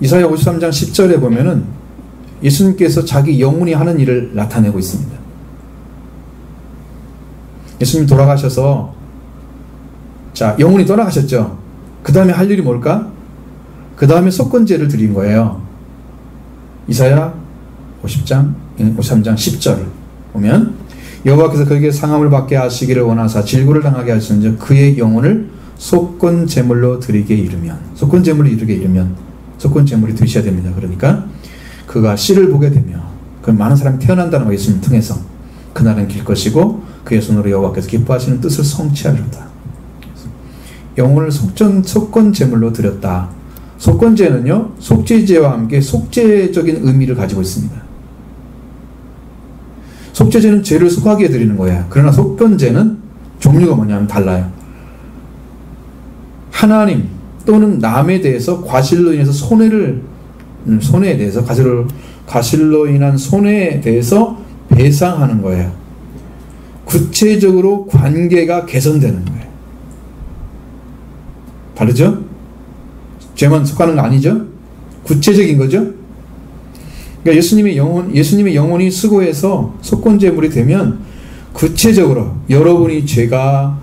이사야 53장 10절에 보면은 예수님께서 자기 영혼이 하는 일을 나타내고 있습니다. 예수님 돌아가셔서 자, 영혼이 떠나가셨죠? 그 다음에 할 일이 뭘까? 그 다음에 속건제를 드린 거예요. 이사야 53장 10절을 보면 여호와께서 그에게 상함을 받게 하시기를 원하사 질고를 당하게 하시는즉 그의 영혼을 속건제물로 드리게 이르면 속건제물을 이르게 이르면 속건제물이 드셔야 됩니다. 그러니까 그가 씨를 보게 되며 그 많은 사람이 태어난다는 거 예수님 통해서 그날은 길 것이고 그의 손으로 여호와께서 기뻐하시는 뜻을 성취하리로다. 영혼을 속건제물로 드렸다. 속건제는요 속죄제와 함께 속죄적인 의미를 가지고 있습니다. 속죄제는 죄를 속하게 해 드리는 거예요. 그러나 속건제는 종류가 뭐냐면 달라요. 하나님 또는 남에 대해서 과실로 인해서 손해에 대해서 과실로 인한 손해에 대해서 배상하는 거예요. 구체적으로 관계가 개선되는 거예요. 다르죠? 죄만 속하는 거 아니죠? 구체적인 거죠? 그러니까 예수님의 영혼이 수고해서 속건제물이 되면 구체적으로 여러분이 죄가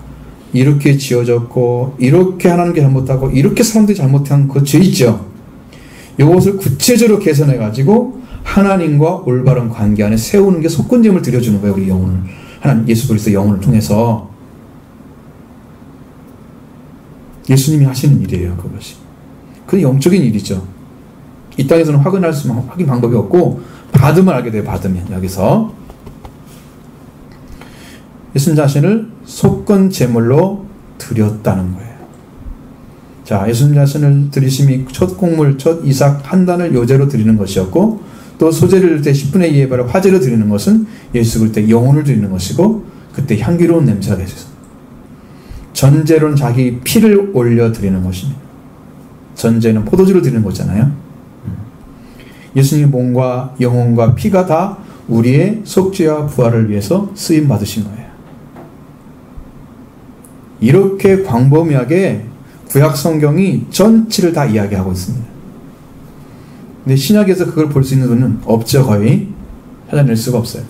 이렇게 지어졌고 이렇게 하나님께 잘못하고 이렇게 사람들이 잘못한 그 죄 있죠? 이것을 구체적으로 개선해 가지고 하나님과 올바른 관계 안에 세우는 게 속건제물 드려주는 거예요. 우리 영혼을 하나님 예수 그리스도 영혼을 통해서 예수님이 하시는 일이에요. 그것이 그 영적인 일이죠. 이 땅에서는 확인 방법이 없고 받으면 알게 돼요. 받으면 여기서 예수님 자신을 속건제물로 드렸다는 거예요. 자, 예수님 자신을 드리심이 첫 곡물, 첫 이삭 한 단을 요제로 드리는 것이었고 또 소재를 때 10분의 2의 발을 화제로 드리는 것은 예수 그리스도의 영혼을 드리는 것이고 그때 향기로운 냄새가 되죠. 전제로는 자기 피를 올려 드리는 것입니다. 전제는 포도주를 드리는 거잖아요. 예수님의 몸과 영혼과 피가 다 우리의 속죄와 부활을 위해서 쓰임 받으신 거예요. 이렇게 광범위하게 구약 성경이 전체를 다 이야기하고 있습니다. 근데 신약에서 그걸 볼 수 있는 분은 없죠. 거의 찾아낼 수가 없어요.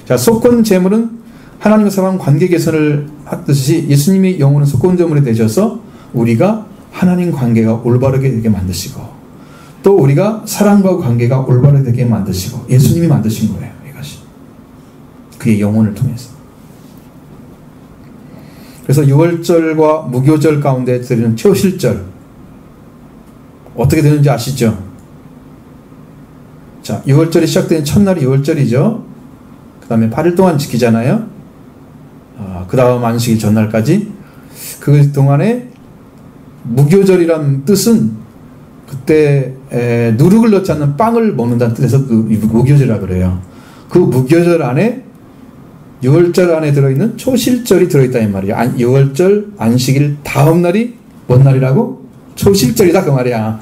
자, 속건제물은 하나님과 사람 관계 개선을 하듯이 예수님이 영혼은 속건제물이 되셔서 우리가 하나님 관계가 올바르게 되게 만드시고 또 우리가 사람과 관계가 올바르게 되게 만드시고 예수님이 만드신 거예요. 이것이 그의 영혼을 통해서. 그래서 유월절과 무교절 가운데 드리는 초실절 어떻게 되는지 아시죠? 자, 유월절이 시작되는 첫날이 유월절이죠. 그 다음에 8일 동안 지키잖아요. 그 다음 안식일 전날까지. 그 동안에 무교절이란 뜻은 그때 누룩을 넣지 않는 빵을 먹는다는 뜻에서 그 무교절이라고 그래요. 그 무교절 안에 유월절 안에 들어있는 초실절이 들어있다 이 말이에요. 유월절 안식일 다음 날이 뭔 날이라고? 초실절이다 그 말이야.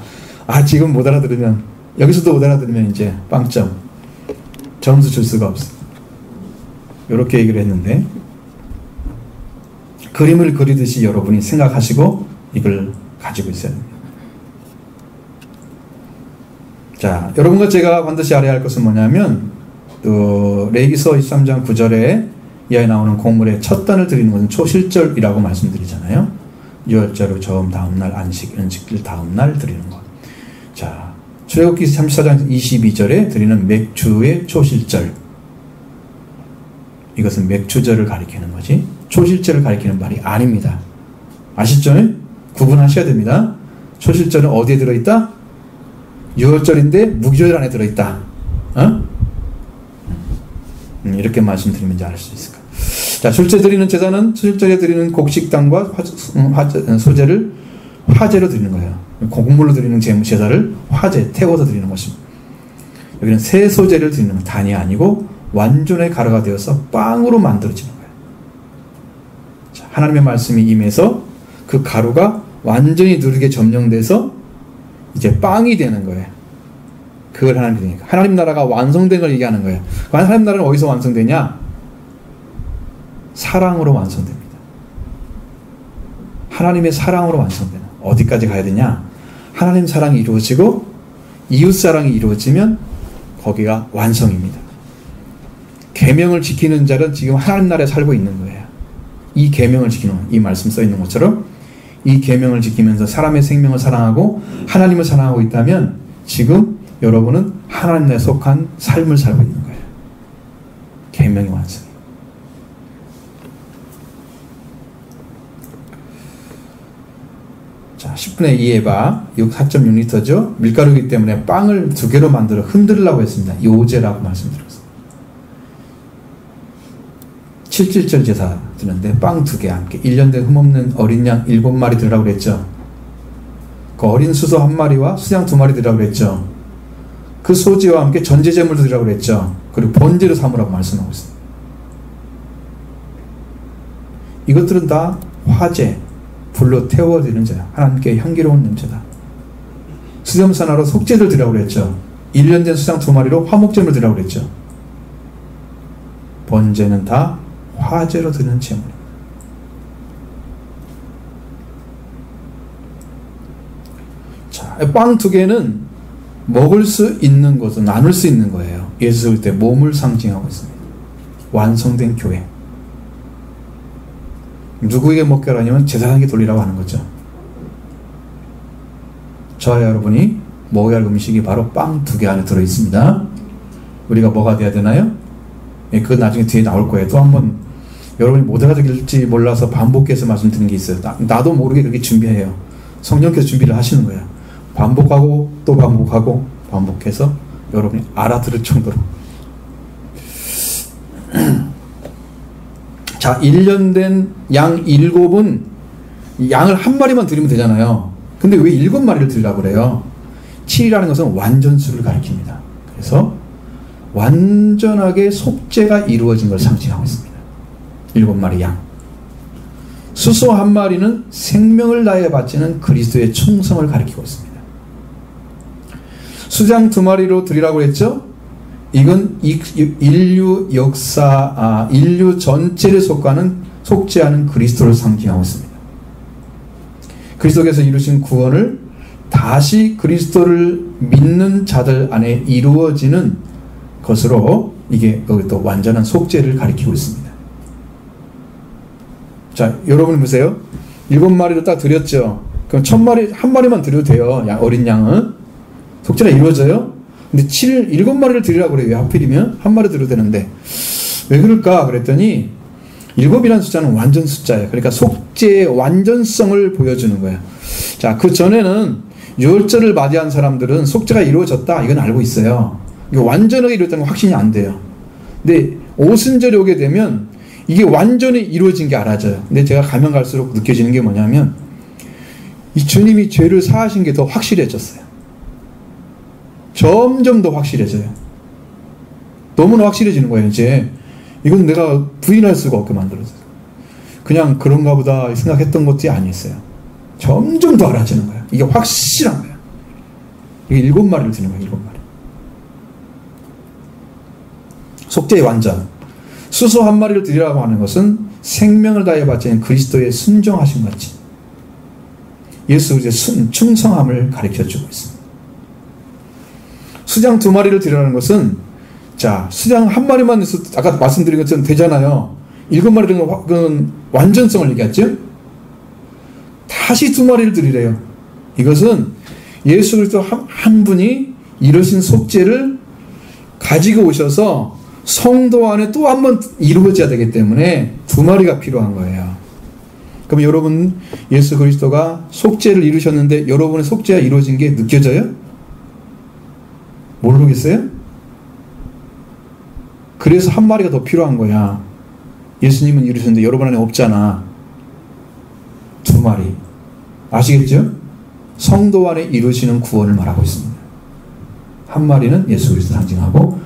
지금 못 알아들으면 여기서도 못 알아들으면 이제 빵점 점수 줄 수가 없어. 이렇게 얘기를 했는데, 그림을 그리듯이 여러분이 생각하시고 이걸 가지고 있어야 됩니다. 자, 여러분과 제가 반드시 알아야 할 것은 뭐냐면, 레위기서 23장 9절에 이하에 나오는 곡물의 첫 단을 드리는 것은 초실절이라고 말씀드리잖아요. 유월절 처음 다음날 안식, 은식일 다음날 드리는 것. 자, 출애굽기 34장 22절에 드리는 맥주의 초실절. 이것은 맥주절을 가리키는 거지 초실절을 가리키는 말이 아닙니다. 아시죠? 구분하셔야 됩니다. 초실절은 어디에 들어있다? 유월절인데 무교절 안에 들어있다. 이렇게 말씀드리면 이제 알 수 있을 거예요. 자, 둘째 드리는 제사는 초실절에 드리는 곡식당과 소제를 화제로 드리는 거예요. 곡물로 드리는 제사를 화제, 태워서 드리는 것입니다. 여기는 새 소제를 드리는 단이 아니고 완전의 가루가 되어서 빵으로 만들어지는 거예요. 자, 하나님의 말씀이 임해서 그 가루가 완전히 누르게 점령돼서 이제 빵이 되는 거예요. 그걸 하나님 나라가 완성된 걸 얘기하는 거예요. 하나님 나라는 어디서 완성되냐? 사랑으로 완성됩니다. 하나님의 사랑으로 완성되는. 어디까지 가야 되냐? 하나님 사랑이 이루어지고 이웃 사랑이 이루어지면 거기가 완성입니다. 계명을 지키는 자는 지금 하나님 나라에 살고 있는 거예요. 이 계명을 지키는, 이 말씀 써 있는 것처럼 이 계명을 지키면서 사람의 생명을 사랑하고 하나님을 사랑하고 있다면 지금 여러분은 하나님에 속한 삶을 살고 있는 거예요. 계명의 완성. 자, 10분의 2의 바, 4.6리터죠. 밀가루이기 때문에 빵을 2개로 만들어 흔들려고 했습니다. 요제라고 말씀드렸습니다. 7.7절 제사 드는데 빵 2개 함께 1년 된 흠없는 어린 양 7마리 드리라고 그랬죠. 그 어린 수소 1마리와 수양 2마리 드리라고 그랬죠. 그 소지와 함께 전제제물 드리라고 그랬죠. 그리고 번제를 삼으라고 말씀하고 있습니다. 이것들은 다 화제, 불로 태워드리는 자야. 하나님께 향기로운 냄새다. 수염산화로 속죄를 드리라고 그랬죠. 1년 된 수양 2마리로 화목제물 드리라고 그랬죠. 번제는 다 화제로 드리는 제물입니다. 자, 빵 2개는 먹을 수 있는 것은 나눌 수 있는 거예요. 예수 올 때 몸을 상징하고 있습니다. 완성된 교회. 누구에게 먹게 하냐면 제사장에게 돌리라고 하는 거죠. 저와 여러분이 먹어야 할 음식이 바로 빵 2개 안에 들어있습니다. 우리가 뭐가 돼야 되나요? 예, 그건 나중에 뒤에 나올 거예요. 또 한번 여러분이 못 알아듣을지 몰라서 반복해서 말씀드리는 게 있어요. 나도 모르게 그렇게 준비해요. 성령께서 준비를 하시는 거예요. 반복하고 또 반복하고 반복해서 여러분이 알아들을 정도로. 자, 1년 된 양 7은 양을 1마리만 드리면 되잖아요. 근데 왜 7마리를 드리려고 그래요? 7이라는 것은 완전수를 가리킵니다. 그래서 완전하게 속죄가 이루어진 걸 상징하고 있습니다. 7마리 양. 수소 1마리는 생명을 다해 바치는 그리스도의 충성을 가리키고 있습니다. 수장 2마리로 드리라고 했죠? 이건 인류 역사, 인류 전체를 속죄하는 그리스도를 상징하고 있습니다. 그리스도께서 이루신 구원을 다시 그리스도를 믿는 자들 안에 이루어지는 것으로 이게 또 완전한 속죄를 가리키고 있습니다. 자, 여러분 보세요. 7마리로 딱 드렸죠. 그럼 1000마리, 1마리만 드려도 돼요. 어린 양은. 속죄가 이루어져요. 근데 7마리를 드리라고 그래요. 왜 하필이면 1마리 드려도 되는데. 왜 그럴까? 그랬더니 7이라는 숫자는 완전 숫자예요. 그러니까 속죄의 완전성을 보여주는 거예요. 자, 그 전에는 유월절을 맞이한 사람들은 속죄가 이루어졌다. 이건 알고 있어요. 이게 완전하게 이루어졌다는 건 확신이 안 돼요. 근데 오순절이 오게 되면 이게 완전히 이루어진 게 알아져요. 근데 제가 가면 갈수록 느껴지는 게 뭐냐면 이 주님이 죄를 사하신 게 더 확실해졌어요. 점점 더 확실해져요. 너무나 확실해지는 거예요. 이제 이건 내가 부인할 수가 없게 만들어져요. 그냥 그런가 보다 생각했던 것이 아니었어요. 점점 더 알아지는 거예요. 이게 확실한 거예요. 이게 7마리를 드는 거예요. 7마리. 속죄의 완전. 수소 한 마리를 드리라고 하는 것은 생명을 다해 바치는 그리스도의 순종하신 것이 예수 그리스도의 충성함을 가르쳐주고 있습니다. 수장 2마리를 드리라는 것은 자 수장 한 마리만 해서 아까 말씀드린 것처럼 되잖아요. 7마리는 그건 완전성을 얘기했죠. 다시 2마리를 드리래요. 이것은 예수 그리스도 한 분이 이루신 속죄를 가지고 오셔서 성도 안에 또 한 번 이루어져야 되기 때문에 2마리가 필요한 거예요. 그럼 여러분 예수 그리스도가 속죄를 이루셨는데 여러분의 속죄가 이루어진 게 느껴져요? 모르겠어요? 그래서 1마리가 더 필요한 거야. 예수님은 이루셨는데 여러분 안에 없잖아. 2마리. 아시겠죠? 성도 안에 이루시는 구원을 말하고 있습니다. 1마리는 예수 그리스도를 상징하고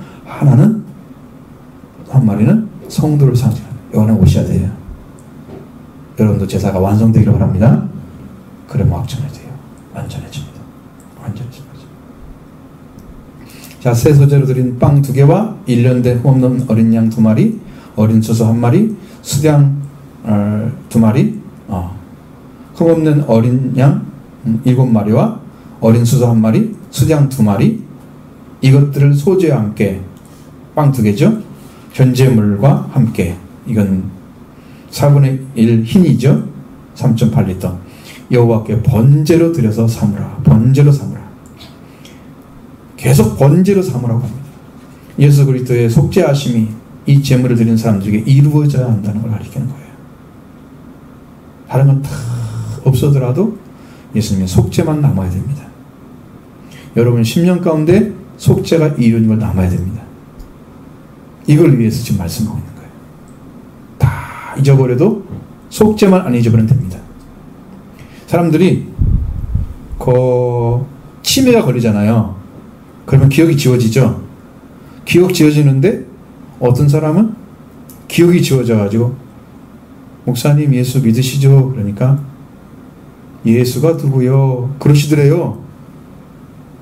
한 마리는 성도를 상징합니다. 이 안에 오셔야 돼요. 여러분도 제사가 완성되기를 바랍니다. 그러면 완전해져요. 완전해집니다. 완전해집니다. 자, 새 소재로 드린 빵 2개와 1년 된 흠없는 어린 양 2마리, 어린 수소 1마리, 수양 2마리, 흠없는 어린 양 7마리와 어린 수소 1마리, 수양 2마리, 이것들을 소재와 함께 빵 2개죠. 현재물과 함께 이건 4분의 1 흰이죠. 3.8리터 여호와께 번제로 드려서 삼으라. 번제로 삼으라. 계속 번제로 삼으라고 합니다. 예수 그리스도의 속죄하심이 이 제물을 드리는 사람들에게 이루어져야 한다는 걸 가리키는 거예요. 다른 건 다 없어더라도 예수님의 속죄만 남아야 됩니다. 여러분 10년 가운데 속죄가 이루어진 걸 남아야 됩니다. 이걸 위해서 지금 말씀하고 있는 거예요. 다 잊어버려도 속죄만 안 잊어버리면 됩니다. 사람들이 치매가 걸리잖아요. 그러면 기억이 지워지죠. 기억 지워지는데 어떤 사람은 기억이 지워져가지고 목사님 예수 믿으시죠? 그러니까 예수가 누구요? 그러시더래요.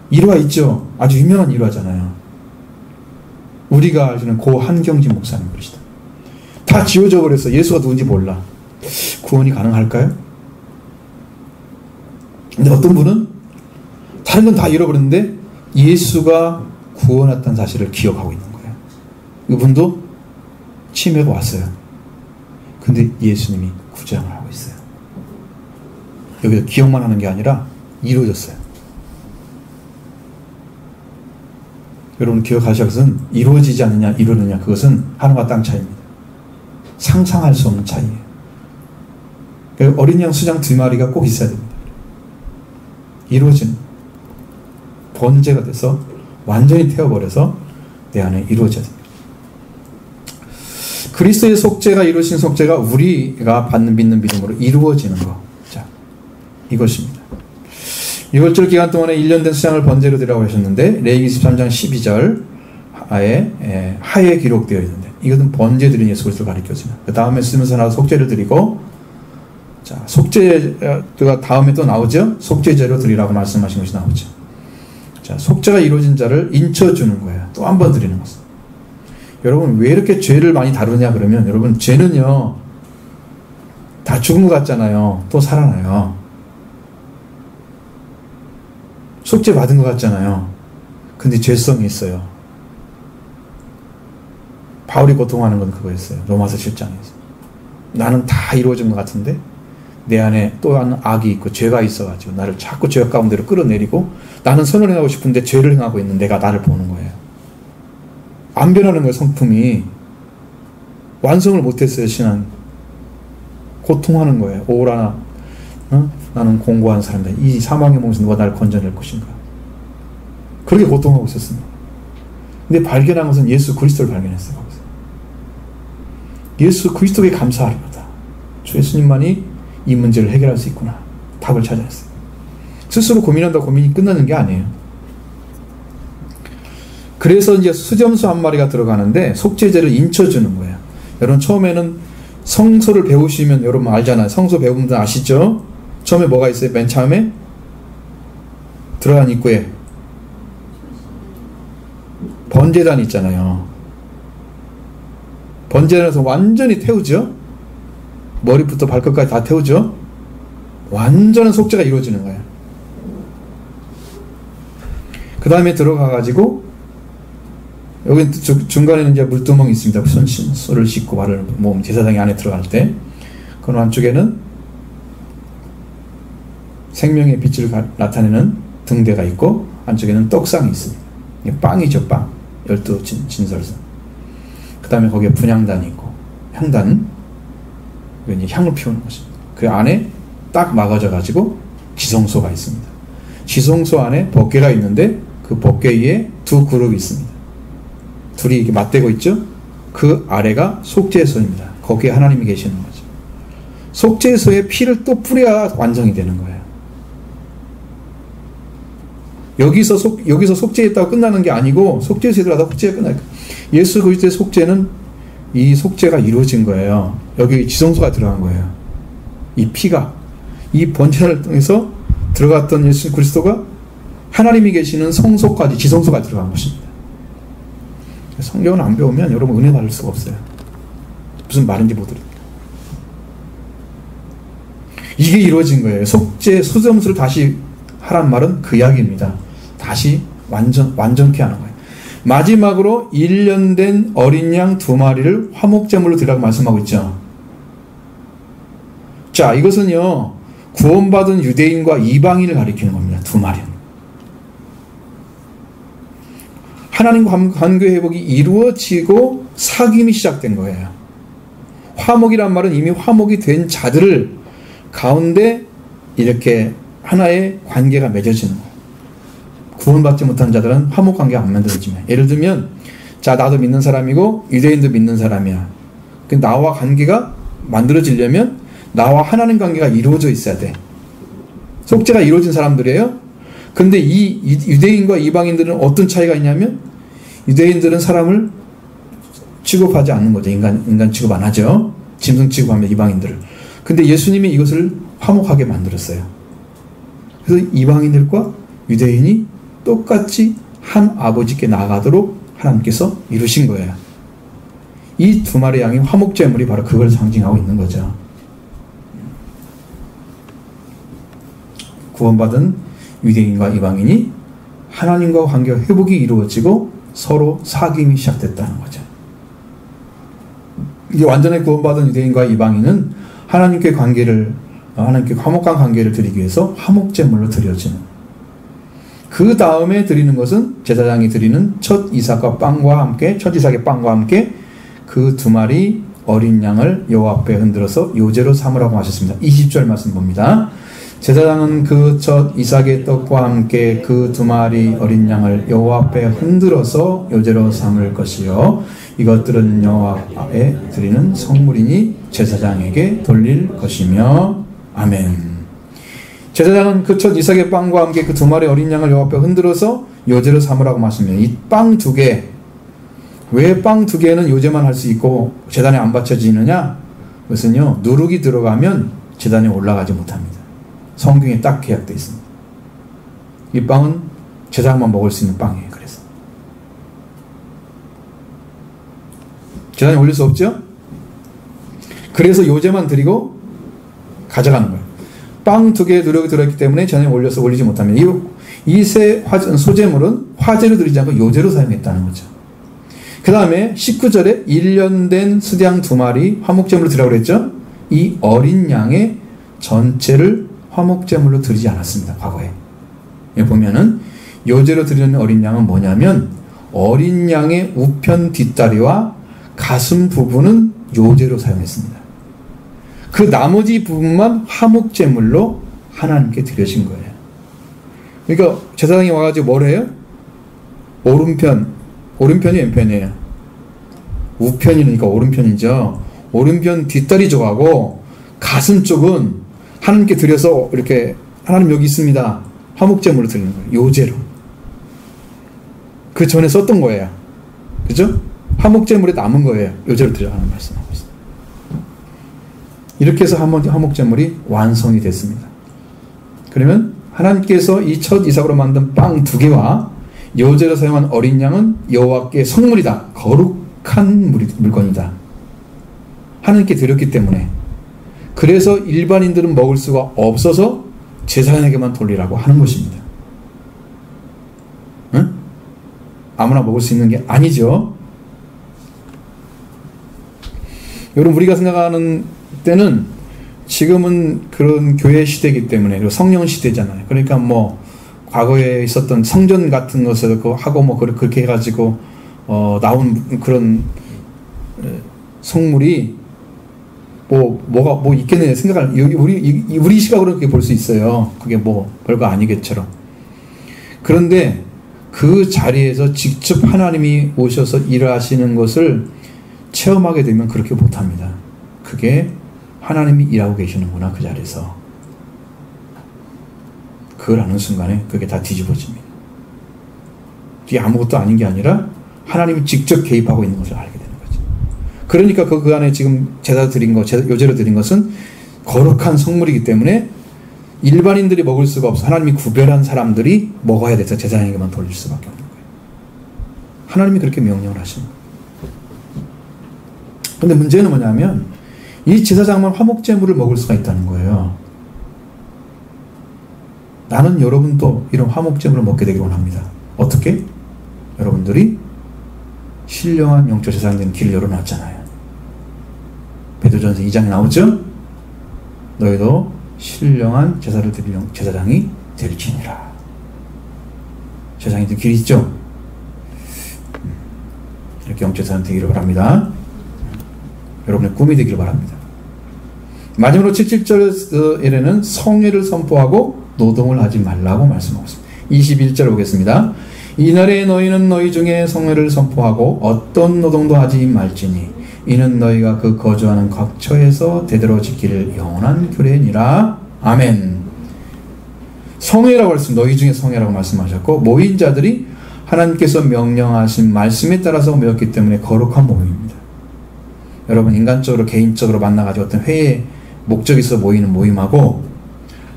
일화 있죠. 아주 유명한 일화잖아요. 우리가 아시는 고 한경진 목사님 그러시다. 다 지워져 버렸어. 예수가 누군지 몰라. 구원이 가능할까요? 근데 어떤 분은 다른 건 다 잃어버렸는데 예수가 구원했다는 사실을 기억하고 있는 거예요. 이분도 치매가 왔어요. 근데 예수님이 구장을 하고 있어요. 여기서 기억만 하는 게 아니라 이루어졌어요. 여러분 기억하셔야 것은 이루어지지 않느냐 이루느냐 그것은 하늘과 땅 차이입니다. 상상할 수 없는 차이예요. 어린 양 수장 2마리가 꼭 있어야 됩니다. 이루어진 번제가 돼서 완전히 태워버려서 내 안에 이루어져야 됩니다. 그리스도의 속죄가 이루어진 속죄가 우리가 믿는 믿음으로 이루어지는 것. 자, 이것입니다. 6월절 기간 동안에 1년 된 수장을 번제로 드리라고 하셨는데 레위기 13장 12절 하에 기록되어 있는데 이것은 번제 드린 예수 그리스도를 가리켜줍니다. 그 다음에 쓰면서 나서 속죄를 드리고 자 속죄가 다음에 또 나오죠. 속죄제로 드리라고 말씀하신 것이 나오죠. 자 속죄가 이루어진 자를 인쳐주는 거예요. 또 한 번 드리는 것은. 여러분 왜 이렇게 죄를 많이 다루냐 그러면 여러분 죄는요 다 죽은 것 같잖아요. 또 살아나요. 속죄 받은 것 같잖아요. 근데 죄성이 있어요. 바울이 고통하는 건 그거였어요. 로마서 7장에서. 나는 다 이루어진 것 같은데 내 안에 또 하는 악이 있고 죄가 있어가지고 나를 자꾸 죄 가운데로 끌어내리고 나는 선을 행하고 싶은데 죄를 행하고 있는 내가 나를 보는 거예요. 안 변하는 거예요. 성품이. 완성을 못했어요. 신앙. 고통하는 거예요. 오라나 나는 공고한 사람이다. 이 사망의 몸에서 누가 나를 건져낼 것인가. 그렇게 고통하고 있었습니다. 근데 발견한 것은 예수 그리스도를 발견했어요. 예수 그리스도에 감사하리로다. 주 예수님만이 이 문제를 해결할 수 있구나. 답을 찾아냈어요. 스스로 고민한다고 고민이 끝나는 게 아니에요. 그래서 이제 수점수 1마리가 들어가는데 속죄제를 인쳐주는 거예요. 여러분 처음에는 성소를 배우시면 여러분 알잖아요. 성소 배운 분들 아시죠? 처음에 뭐가 있어요? 맨 처음에 들어간 입구에 번제단이 있잖아요. 번제에서 완전히 태우죠. 머리부터 발끝까지 다 태우죠. 완전한 속죄가 이루어지는 거예요. 그 다음에 들어가가지고 여기 중간에는 이제 물두멍이 있습니다. 손을 씻고 발을 몸 제사장이 안에 들어갈 때 그 안쪽에는 생명의 빛을 나타내는 등대가 있고 안쪽에는 떡상이 있습니다. 이게 빵이죠. 빵. 12진설선. 그 다음에 거기에 분향단이 있고 향단, 이제 향을 피우는 것입니다. 그 안에 딱 막아져 가지고 지성소가 있습니다. 지성소 안에 법궤가 있는데 그 법궤 위에 두 그룹이 있습니다. 둘이 이렇게 맞대고 있죠. 그 아래가 속죄소입니다. 거기에 하나님이 계시는 거죠. 속죄소에 피를 또 뿌려야 완성이 되는 거예요. 여기서 속죄했다고 끝나는 게 아니고 속죄소에 들어가다 속죄가 끝나요. 예수 그리스도의 속죄는 이 속죄가 이루어진 거예요. 여기 지성소가 들어간 거예요. 이 피가 이 번제를 통해서 들어갔던 예수 그리스도가 하나님이 계시는 성소까지 지성소가 들어간 것입니다. 성경을 안 배우면 여러분 은혜 받을 수가 없어요. 무슨 말인지 못 들어요. 이게 이루어진 거예요. 속죄 수점수를 다시 하란 말은 그 이야기입니다. 다시 완전케 하는 거예요. 마지막으로 1년 된 어린 양 2마리를 화목제물로 드리라고 말씀하고 있죠. 자, 이것은요 구원받은 유대인과 이방인을 가리키는 겁니다. 2마리. 하나님과 관계 회복이 이루어지고 사귐이 시작된 거예요. 화목이란 말은 이미 화목이 된 자들을 가운데 이렇게 하나의 관계가 맺어지는 거예요. 구원받지 못한 자들은 화목 관계가 안 만들어지면, 예를 들면 자 나도 믿는 사람이고 유대인도 믿는 사람이야. 나와 관계가 만들어지려면 나와 하나님 관계가 이루어져 있어야 돼. 속죄가 이루어진 사람들이에요. 근데 이 유대인과 이방인들은 어떤 차이가 있냐면 유대인들은 사람을 취급하지 않는 거죠. 인간 취급 안 하죠. 짐승 취급하면 이방인들을. 근데 예수님이 이것을 화목하게 만들었어요. 그래서 이방인들과 유대인이 똑같이 한 아버지께 나아가도록 하나님께서 이루신 거예요. 이 2마리 양의 화목제물이 바로 그걸 상징하고 있는 거죠. 구원받은 유대인과 이방인이 하나님과 관계가 회복이 이루어지고 서로 사귐이 시작됐다는 거죠. 이게 완전히 구원받은 유대인과 이방인은 하나님께 화목한 관계를 드리기 위해서 화목제물로 드려지는. 그 다음에 드리는 것은 제사장이 드리는 첫 이삭의 빵과 함께 그 2마리 어린 양을 여호와 앞에 흔들어서 요제로 삼으라고 하셨습니다. 20절 말씀 봅니다. 제사장은 그 첫 이삭의 떡과 함께 그 2마리 어린 양을 여호와 앞에 흔들어서 요제로 삼을 것이요 이것들은 여호와 앞에 드리는 성물이니 제사장에게 돌릴 것이며 아멘. 제사장은 그 첫 이삭의 빵과 함께 그 2마리 어린 양을 여호와 앞에 흔들어서 요제로 삼으라고 말씀해요. 이 빵 2개, 왜 빵 2개는 요제만 할 수 있고 제단에 안 바쳐지느냐? 그것은요 누룩이 들어가면 제단에 올라가지 못합니다. 성경에 딱 계약되어 있습니다. 이 빵은 제사장만 먹을 수 있는 빵이에요. 그래서 제단에 올릴 수 없죠? 그래서 요제만 드리고 가져가는 거예요. 빵 2개의 누룩이 들어있기 때문에 제단에 올려서 올리지 못합니다. 이 세 소제물은 화제로 드리지 않고 요제로 사용했다는 거죠. 그 다음에 19절에 1년 된 수양 2마리 화목제물로 드리라고 그랬죠? 이 어린 양의 전체를 화목제물로 드리지 않았습니다. 과거에. 여기 보면은 요제로 드리는 어린 양은 뭐냐면 어린 양의 우편 뒷다리와 가슴 부분은 요제로 사용했습니다. 그 나머지 부분만 화목제물로 하나님께 드려진 거예요. 그러니까 제사장이 와가지고 뭘 해요? 오른편이 왼편이에요. 우편이니까 오른편이죠. 오른편 뒷다리 쪽하고 가슴 쪽은 하나님께 드려서 이렇게 하나님 여기 있습니다. 화목제물로 드리는 거예요. 요제로. 그 전에 썼던 거예요. 그죠? 화목제물에 남은 거예요. 요제로 드려가는 말씀하고 있습니다. 이렇게 해서 화목제물이 완성이 됐습니다. 그러면 하나님께서 이 첫 이삭으로 만든 빵 2개와 요제로 사용한 어린 양은 여호와께 성물이다. 거룩한 물건이다. 하나님께 드렸기 때문에. 그래서 일반인들은 먹을 수가 없어서 제사장에게만 돌리라고 하는 것입니다. 응? 아무나 먹을 수 있는 게 아니죠. 여러분, 우리가 생각하는 때는 지금은 그런 교회 시대이기 때문에, 그리고 성령 시대잖아요. 그러니까 뭐 과거에 있었던 성전 같은 것을 하고 뭐 그렇게 해가지고 나온 그런 성물이 뭐가 있겠느냐 생각할, 우리 시각으로 그렇게 볼 수 있어요. 그게 뭐 별거 아니겠처럼. 그런데 그 자리에서 직접 하나님이 오셔서 일하시는 것을 체험하게 되면 그렇게 못합니다. 그게 하나님이 일하고 계시는구나, 그 자리에서. 그걸 아는 순간에 그게 다 뒤집어집니다. 이게 아무것도 아닌 게 아니라 하나님이 직접 개입하고 있는 것을 알게 되는 거죠. 그러니까 그 안에 지금 제사 드린 것, 요제로 드린 것은 거룩한 성물이기 때문에 일반인들이 먹을 수가 없어. 하나님이 구별한 사람들이 먹어야 돼서 제사장에게만 돌릴 수밖에 없는 거예요. 하나님이 그렇게 명령을 하시는 거예요. 근데 문제는 뭐냐면 이 제사장만 화목제물을 먹을 수가 있다는 거예요. 나는 여러분도 이런 화목제물을 먹게 되기를 원합니다. 어떻게? 여러분들이 신령한 영적 제사장 되는 길을 열어놨잖아요. 베드로전서 2장에 나오죠? 너희도 신령한 제사를 드릴 제사장이 될지니라. 제사장이 될 길이 있죠? 이렇게 영적 제사장 되기를 바랍니다. 여러분의 꿈이 되기를 바랍니다. 마지막으로 77절에는 성회를 선포하고 노동을 하지 말라고 말씀하고 있습니다. 21절 보겠습니다. 이날에 너희는 너희 중에 성회를 선포하고 어떤 노동도 하지 말지니 이는 너희가 그 거주하는 각 처에서 대대로 지킬 영원한 규례니라. 아멘. 성회라고 했습니다. 너희 중에 성회라고 말씀하셨고, 모인 자들이 하나님께서 명령하신 말씀에 따라서 모였기 때문에 거룩한 모임입니다. 여러분, 인간적으로 개인적으로 만나가지고 어떤 회의에 목적이 있어 모이는 모임하고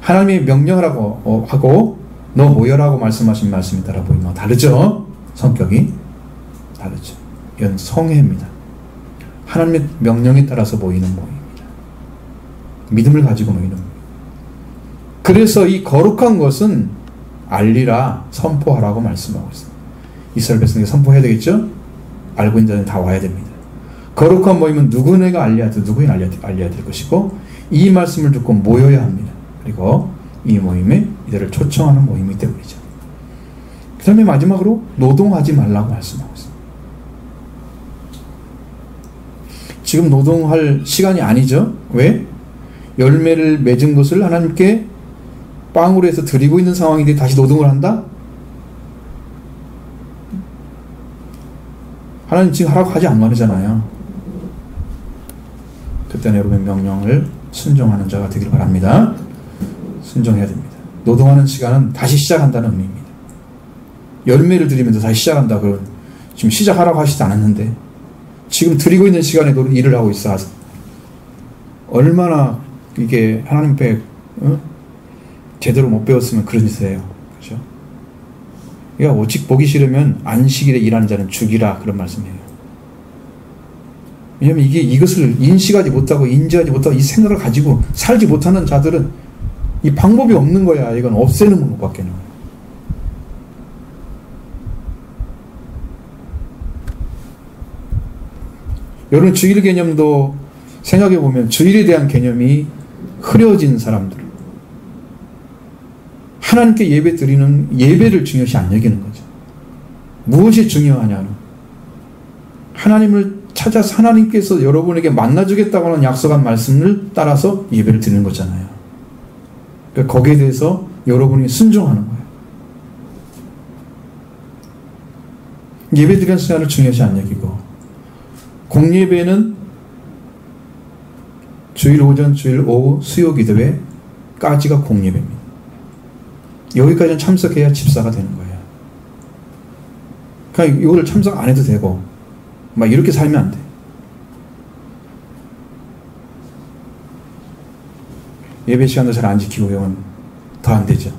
하나님이 명령을 하고 너 모여라고 말씀하신 말씀에 따라 모임하고 다르죠? 성격이 다르죠. 이건 성회입니다. 하나님의 명령에 따라서 모이는 모임입니다. 믿음을 가지고 모이는 모임. 그래서 이 거룩한 것은 알리라, 선포하라고 말씀하고 있습니다. 이스라엘 백성에게 선포해야 되겠죠? 알고 있는 자는 다 와야 됩니다. 거룩한 모임은 누구네가 알려야 될 것이고 이 말씀을 듣고 모여야 합니다. 그리고 이 모임에 이들을 초청하는 모임이기 때문이죠. 그 다음에 마지막으로 노동하지 말라고 말씀하고 있습니다. 지금 노동할 시간이 아니죠. 왜? 열매를 맺은 것을 하나님께 빵으로 해서 드리고 있는 상황인데 다시 노동을 한다? 하나님 지금 하라고 하지 않으잖아요. 그때는 여러분의 명령을 순종하는 자가 되기를 바랍니다. 순종해야 됩니다. 노동하는 시간은 다시 시작한다는 의미입니다. 열매를 드리면서 다시 시작한다. 그런 지금 시작하라고 하시지 않았는데 지금 드리고 있는 시간에 일을 하고 있어. 얼마나 이게 하나님 백 제대로 못 배웠으면 그런 짓이에요. 그렇죠? 그러니까 오직 보기 싫으면 안식일에 일하는 자는 죽이라, 그런 말씀이에요. 왜냐하면 이것을 인식하지 못하고 인지하지 못하고 이 생각을 가지고 살지 못하는 자들은 이 방법이 없는 거야. 이건 없애는 것밖에는. 여러분, 주일 개념도 생각해보면 주일에 대한 개념이 흐려진 사람들, 하나님께 예배 드리는 예배를 중요시 안 여기는 거죠. 무엇이 중요하냐는 하나님을 찾아서 하나님께서 여러분에게 만나주겠다고 하는 약속한 말씀을 따라서 예배를 드리는 거잖아요. 그러니까 거기에 대해서 여러분이 순종하는 거예요. 예배 드리는 시간을 중요시 안 여기고, 공예배는 주일 오전, 주일 오후, 수요 기도회까지가 공예배입니다. 여기까지는 참석해야 집사가 되는 거예요. 그러니까 이거를 참석 안 해도 되고 막 이렇게 살면 안 돼. 예배 시간도 잘 안 지키고 이건 더 안 되죠.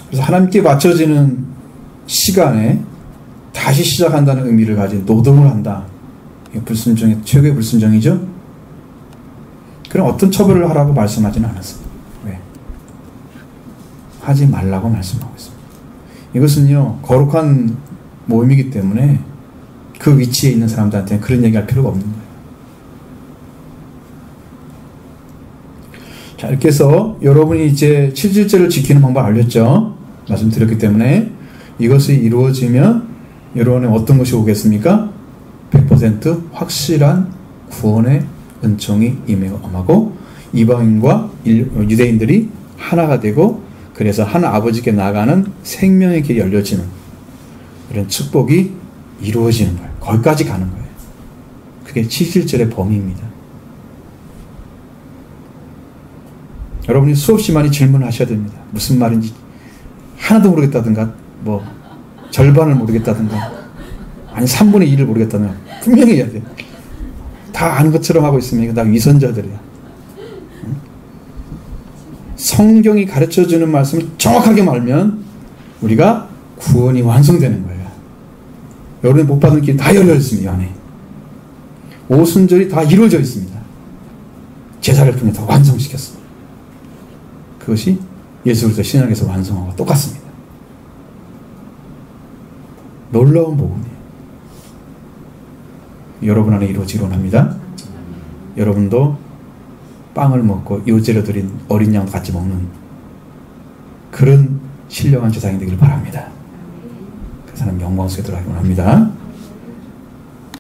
그래서 하나님께 맞춰지는 시간에 다시 시작한다는 의미를 가진 노동을 한다. 이게 불순종의 최고의 불순종이죠. 그럼 어떤 처벌을 하라고 말씀하지는 않았습니다. 왜? 하지 말라고 말씀하고 있습니다. 이것은요, 거룩한 모임이기 때문에 그 위치에 있는 사람들한테는 그런 얘기할 필요가 없는 거예요. 자, 이렇게 해서 여러분이 이제 7일째를 지키는 방법 알렸죠? 말씀드렸기 때문에 이것이 이루어지면 여러분의 어떤 것이 오겠습니까? 100% 확실한 구원의 은총이 임하고 이방인과 유대인들이 하나가 되고 그래서 한 아버지께 나가는 생명의 길이 열려지는 이런 축복이 이루어지는 거예요. 거기까지 가는 거예요. 그게 7일절의 범위입니다. 여러분이 수없이 많이 질문하셔야 됩니다. 무슨 말인지 하나도 모르겠다든가 뭐 절반을 모르겠다든가 아니 3분의 2를 모르겠다든가 분명히 해야 돼요. 다 아는 것처럼 하고 있으면 이거 다 위선자들이야. 성경이 가르쳐주는 말씀을 정확하게 말면 우리가 구원이 완성되는 거예요. 여러분이 못 받은 길이 다 열려 있습니다. 이 안에 오순절이 다 이루어져 있습니다. 제사를 통해 다 완성시켰습니다. 그것이 예수 그리스도 신약에서 완성한 것과 똑같습니다. 놀라운 복음이에요. 여러분 안에 이루어지기 원합니다. 여러분도 빵을 먹고 요제로 드린 어린 양 같이 먹는 그런 신령한 제사장이 되길 바랍니다. 그 사람 영광 속에 들어가기 원합니다.